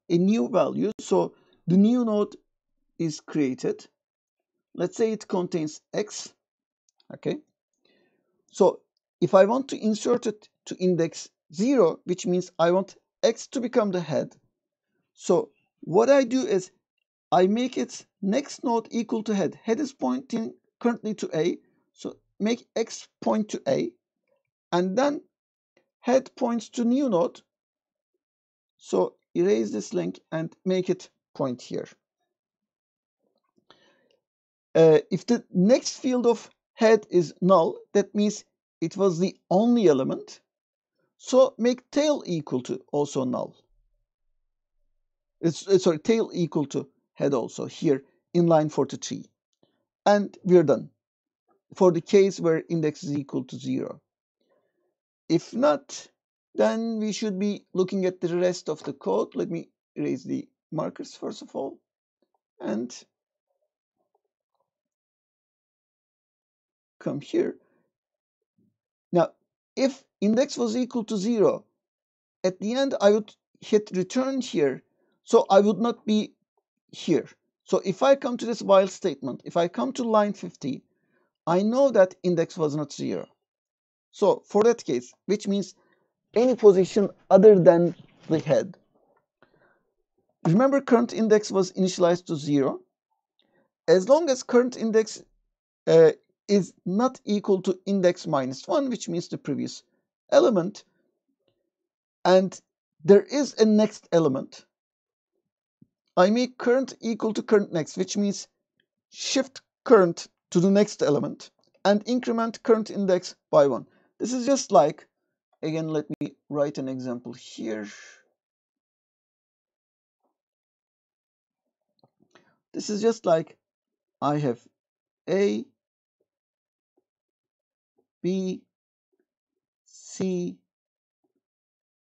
a new value. So the new node is created. Let's say it contains X. Okay. So if I want to insert it to index 0, which means I want X to become the head. So what I do is I make its next node equal to head. Head is pointing currently to A. So make X point to A. And then head points to new node. So erase this link and make it point here. If the next field of head is null, that means it was the only element. So make tail equal to also null. Sorry, tail equal to head also here in line 43. And we're done for the case where index is equal to 0. If not, then we should be looking at the rest of the code. Let me erase the markers first of all. And come here. Now, if index was equal to 0, at the end I would hit return here. So I would not be here. So if I come to this while statement, if I come to line 50, I know that index was not 0. So for that case, which means any position other than the head. Remember, current index was initialized to 0. As long as current index is not equal to index minus 1, which means the previous element, and there is a next element, I make current equal to current next, which means shift current to the next element and increment current index by 1. This is just like, again, let me write an example here. This is just like I have A, B, C,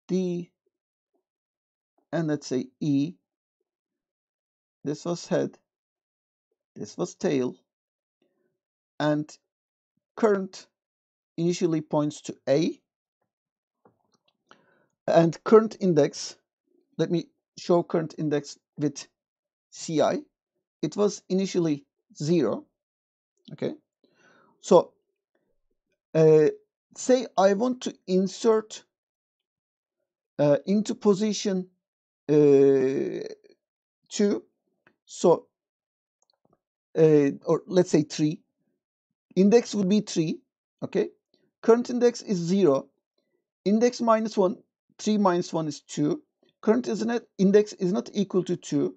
D, and let's say E. This was head, this was tail, and current initially points to A, and current index, let me show current index with CI. It was initially 0, okay? So say I want to insert into position 2, so or let's say 3, index would be 3, okay? Current index is 0, index minus 1, 3 minus 1 is 2, current index is not equal to 2.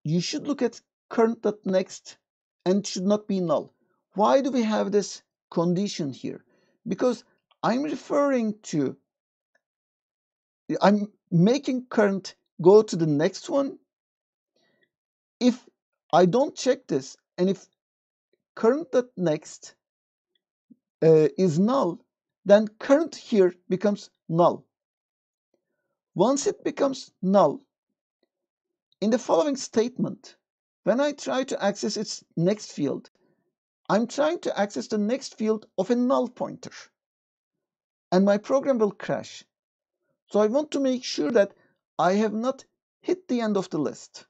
You should look at current.next and it should not be null. Why do we have this condition here? Because I'm making current go to the next one. If I don't check this, and if current.next is null, then current here becomes null. Once it becomes null, in the following statement, when I try to access its next field, I'm trying to access the next field of a null pointer, and my program will crash. So I want to make sure that I have not hit the end of the list.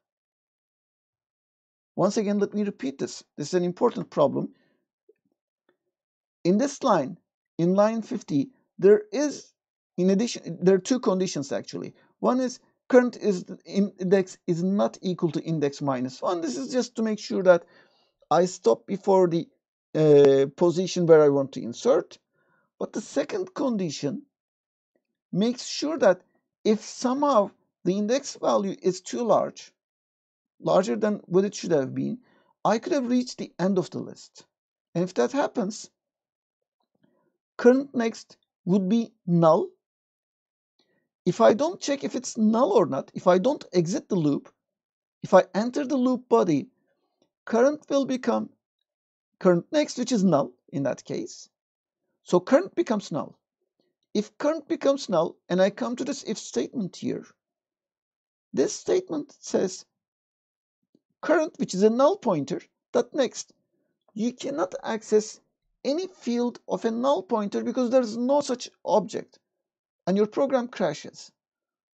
Once again, let me repeat this. This is an important problem. In this line, in line 50, there are two conditions actually. One is current index is not equal to index minus 1. This is just to make sure that I stop before the position where I want to insert. But the second condition makes sure that if somehow the index value is too large, larger than what it should have been, I could have reached the end of the list. And if that happens, current next would be null. If I don't check if it's null or not, if I don't exit the loop, if I enter the loop body, current will become current next, which is null in that case. So current becomes null. If current becomes null, and I come to this if statement here, this statement says current, which is a null pointer, dot next. You cannot access any field of a null pointer because there is no such object, and your program crashes.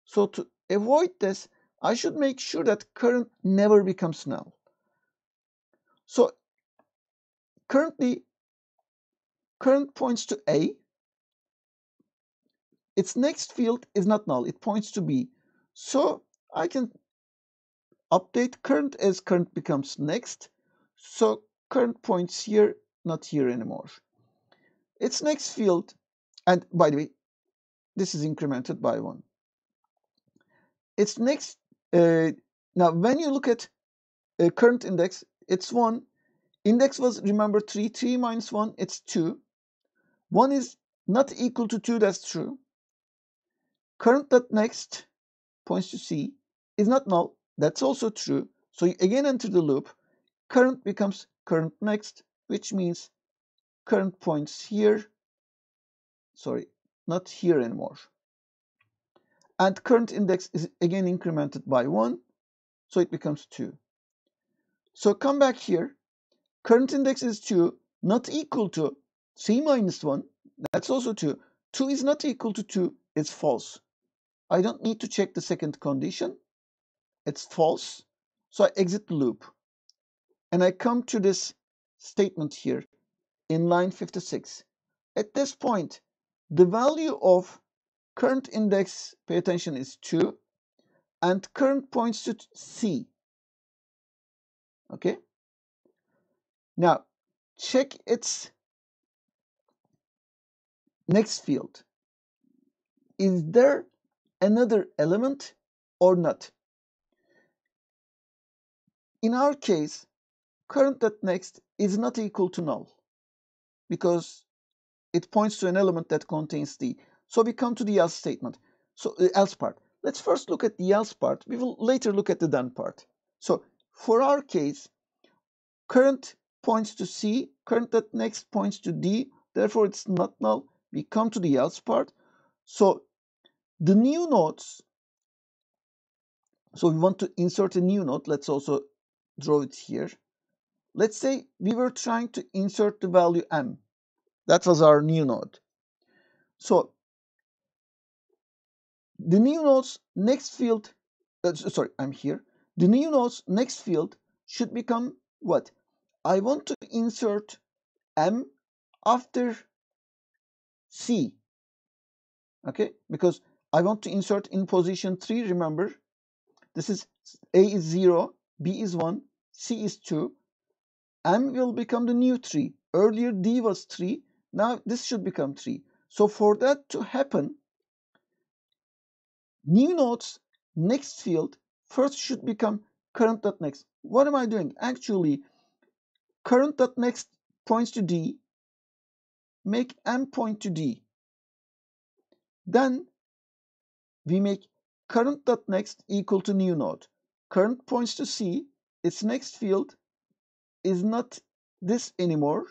So to avoid this, I should make sure that current never becomes null. So currently, current points to A. Its next field is not null. It points to B. So I can update current as current becomes next. So current points here, not here anymore. Its next field, and by the way, this is incremented by 1. Its next, now when you look at current index, it's 1. Index was, remember, 3. 3 minus 1, it's 2. 1 is not equal to 2, that's true. Current.next points to C is not null, that's also true. So you again enter the loop. Current becomes current next, which means current points here. Sorry, not here anymore. And current index is again incremented by 1, so it becomes 2. So come back here. Current index is 2, not equal to C minus 1. That's also 2. 2 is not equal to 2. It's false. I don't need to check the second condition. It's false. So I exit the loop. And I come to this statement here in line 56. At this point, the value of current index, pay attention, is 2. And current points to C. Okay? Now, check its next field. Is there another element or not? In our case, current.next is not equal to null because it points to an element that contains D. So we come to the else statement. So else part. Let's first look at the else part. We will later look at the then part. So for our case, current points to C, current.next points to D. Therefore, it's not null. We come to the else part. So the new nodes, so we want to insert a new node. Let's also draw it here. Let's say we were trying to insert the value M. That was our new node. So the new node's next field, sorry, I'm here. The new node's next field should become what? I want to insert M after C. Okay, because I want to insert in position 3, remember, this is A is 0, B is 1, C is 2, M will become the new 3. Earlier D was 3, now this should become 3. So for that to happen, new node's next field first should become current.next. What am I doing? Actually, current.next points to D, make M point to D. Then we make current.next equal to new node. Current points to C, its next field is not this anymore,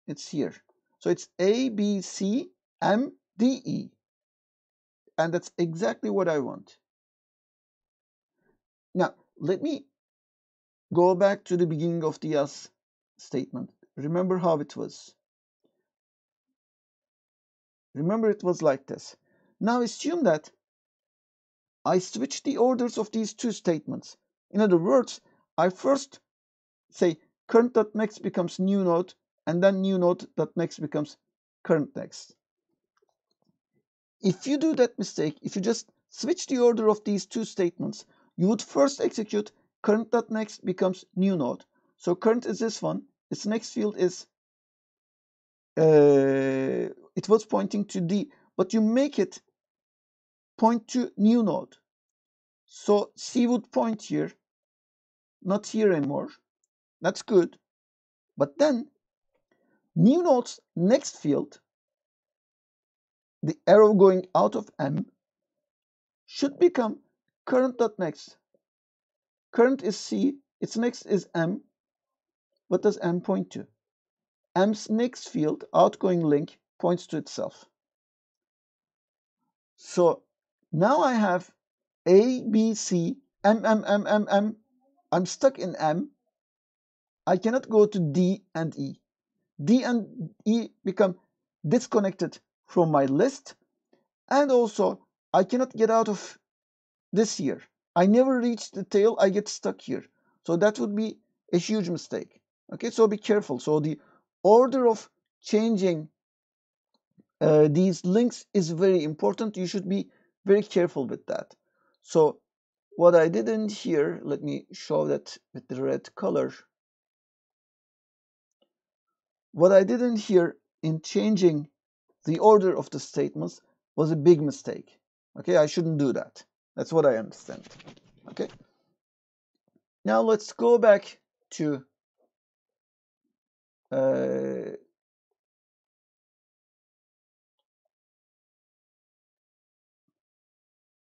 it's here. So it's A, B, C, M, D, E. And that's exactly what I want. Now, let me go back to the beginning of the else statement. Remember how it was. Remember it was like this. Now assume that I switch the orders of these two statements. In other words, I first say current.next becomes new node, and then new node.next becomes current.next. If you do that mistake, if you just switch the order of these two statements, you would first execute current.next becomes new node. So current is this one, its next field is, it was pointing to D, but you make it point to new node. So C would point here, not here anymore. That's good. But then new node's next field, the arrow going out of M, should become current.next. Current is C, its next is M. What does M point to? M's next field, outgoing link, points to itself. So now I have A, B, C, M, M, M, M, M. I'm stuck in M. I cannot go to D and E. D and E become disconnected from my list. And also, I cannot get out of this here. I never reach the tail, I get stuck here. So that would be a huge mistake. Okay, so be careful. So the order of changing these links is very important. You should be very careful with that. So what I did in here, let me show that with the red color. What I did in here in changing the order of the statements was a big mistake. Okay, I shouldn't do that. That's what I understand. Okay. Now let's go back to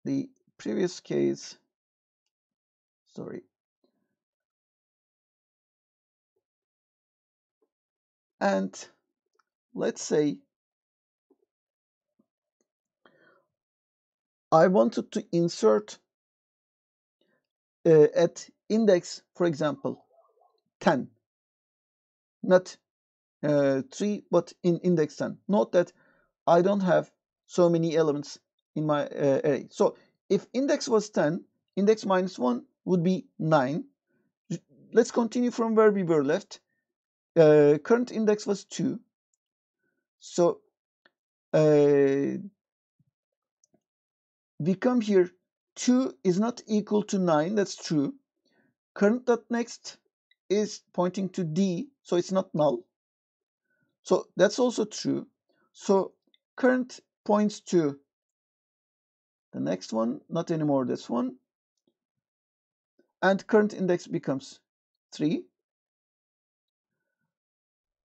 the previous case. Sorry. And let's say I wanted to insert at index, for example, 10, not 3, but in index 10. Note that I don't have so many elements in my array. So if index was 10, index minus 1 would be 9. Let's continue from where we were left. Current index was 2. So we come here, 2 is not equal to 9, that's true. Current.next is pointing to D, so it's not null. So that's also true. So current points to the next one, not anymore this one. And current index becomes 3.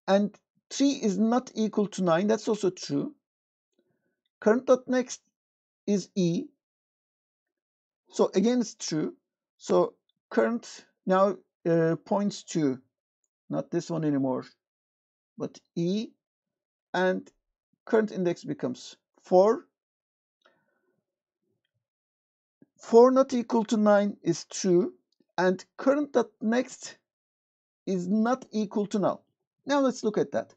And 3 is not equal to 9, that's also true. Current.next is E. So again, it's true. So current now points to not this one anymore, but E, and current index becomes 4. 4 not equal to 9 is true, and current.next is not equal to null. Now let's look at that.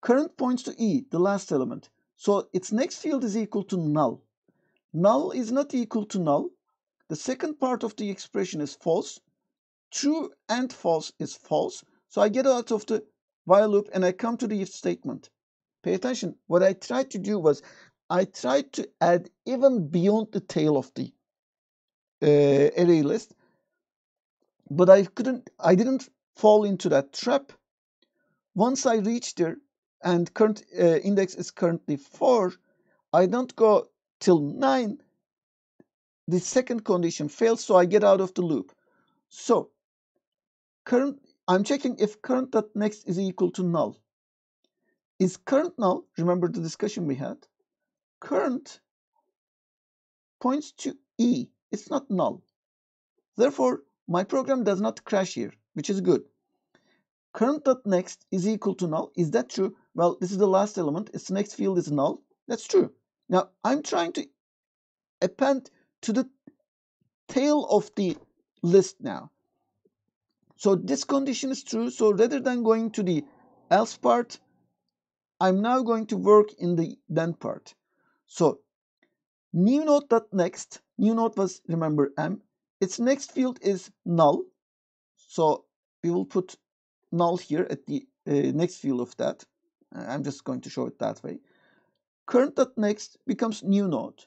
Current points to E, the last element. So its next field is equal to null. Null is not equal to null. The second part of the expression is false. True and false is false. So I get out of the while loop and I come to the if statement. pay attention. What I tried to do was I tried to add even beyond the tail of the array list, but I didn't fall into that trap. Once I reach there and current index is currently 4, I don't go till 9. The second condition fails, so I get out of the loop. So I'm checking if current.next is equal to null. Is current null? Remember the discussion we had? Current points to E. It's not null. Therefore, my program does not crash here, which is good. Current.next is equal to null. Is that true? Well, this is the last element. Its next field is null. That's true. Now, I'm trying to append to the tail of the list now. So this condition is true. So rather than going to the else part, I'm now going to work in the then part. So new node.next, new node was, remember, M. Its next field is null. So we will put null here at the next field of that. I'm just going to show it that way. Current.next becomes new node.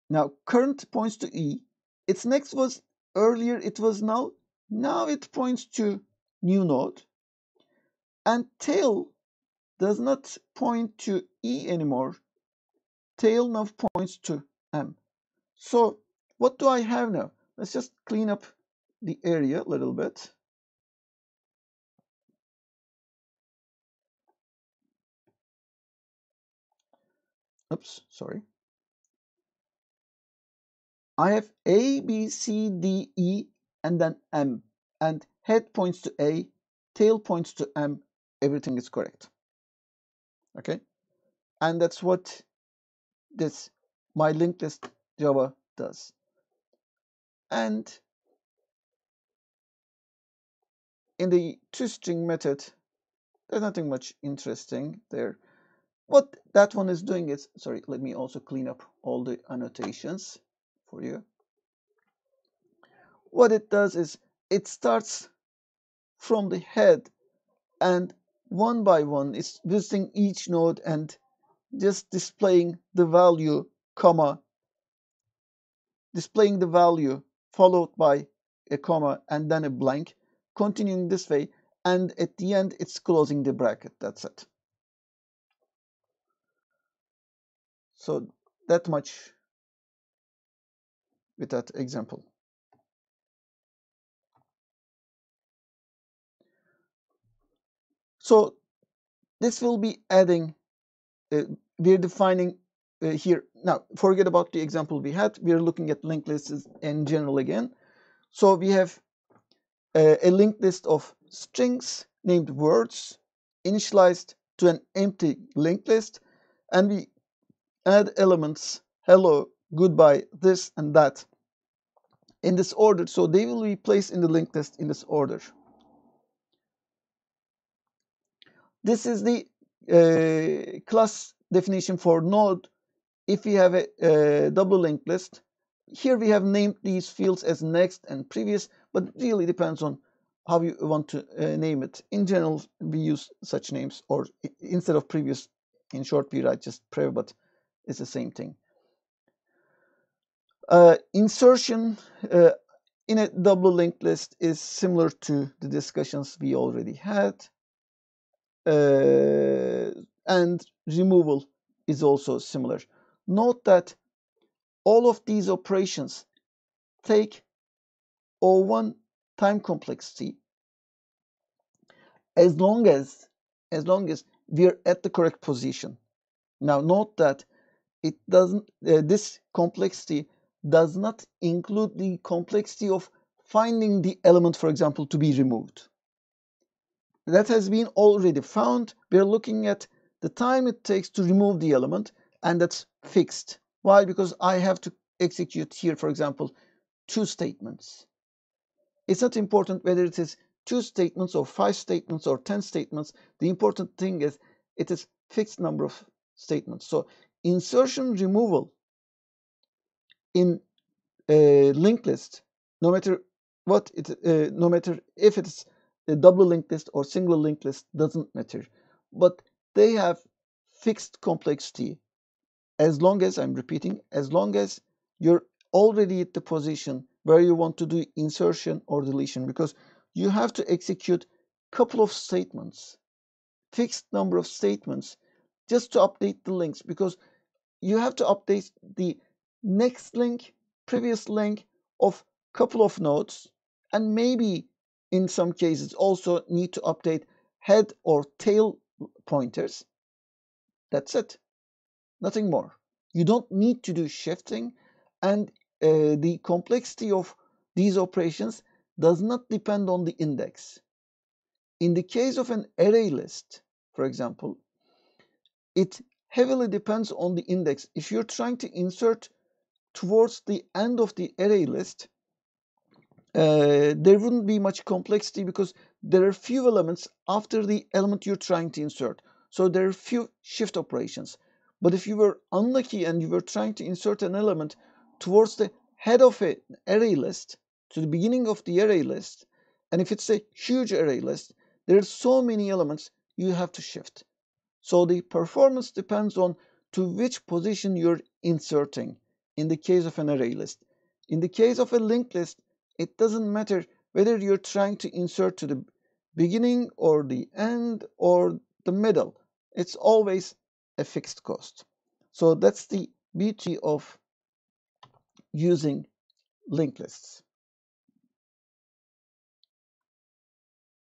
Now current points to E. Its next was, earlier it was null. Now it points to new node. And tail does not point to E anymore. Tail now points to M. So what do I have now? Let's just clean up the area a little bit. Oops, sorry. I have A, B, C, D, E, and then M. And head points to A, tail points to M. Everything is correct. Okay? And that's what this my linked list Java does. And in the toString method, there's nothing much interesting there. What that one is doing is, sorry, let me also clean up all the annotations for you. What it does is it starts from the head and one by one it's visiting each node and just displaying the value, comma, displaying the value followed by a comma and then a blank, continuing this way, and at the end it's closing the bracket. That's it. So that much with that example. So this will be adding, we're defining here. Now, forget about the example we had. We're looking at linked lists in general again. So we have a linked list of strings named words initialized to an empty linked list, and we add elements hello, goodbye, this and that in this order. So they will be placed in the linked list in this order. This is the class definition for node. If we have a double linked list, here we have named these fields as next and previous, but it really depends on how you want to name it. In general, we use such names, or instead of previous, in short, we write just prev, but it's the same thing. Insertion in a double linked list is similar to the discussions we already had. And removal is also similar. Note that all of these operations take O1 time complexity as long as we're at the correct position. Now note that it doesn't, this complexity does not include the complexity of finding the element, for example, to be removed. That has been already found. We're looking at the time it takes to remove the element, and that's fixed. Why? Because I have to execute here, for example, 2 statements. It's not important whether it is 2 statements or 5 statements or 10 statements. The important thing is it is fixed number of statements. So insertion removal in a linked list, no matter what it, no matter if it's a double linked list or single linked list, doesn't matter. But they have fixed complexity. As long as, I'm repeating, as long as you're already at the position where you want to do insertion or deletion, because you have to execute a couple of statements, fixed number of statements, just to update the links, because you have to update the next link, previous link of couple of nodes, and maybe in some cases also need to update head or tail pointers. That's it. Nothing more. You don't need to do shifting, and the complexity of these operations does not depend on the index. In the case of an array list, for example, it heavily depends on the index. If you're trying to insert towards the end of the array list, there wouldn't be much complexity because there are few elements after the element you're trying to insert. So there are few shift operations. But if you were unlucky and you were trying to insert an element towards the head of an array list, to the beginning of the array list, and if it's a huge array list, there are so many elements you have to shift. So the performance depends on to which position you're inserting in the case of an array list. In the case of a linked list, it doesn't matter whether you're trying to insert to the beginning or the end or the middle. It's always a fixed cost. So that's the beauty of using linked lists.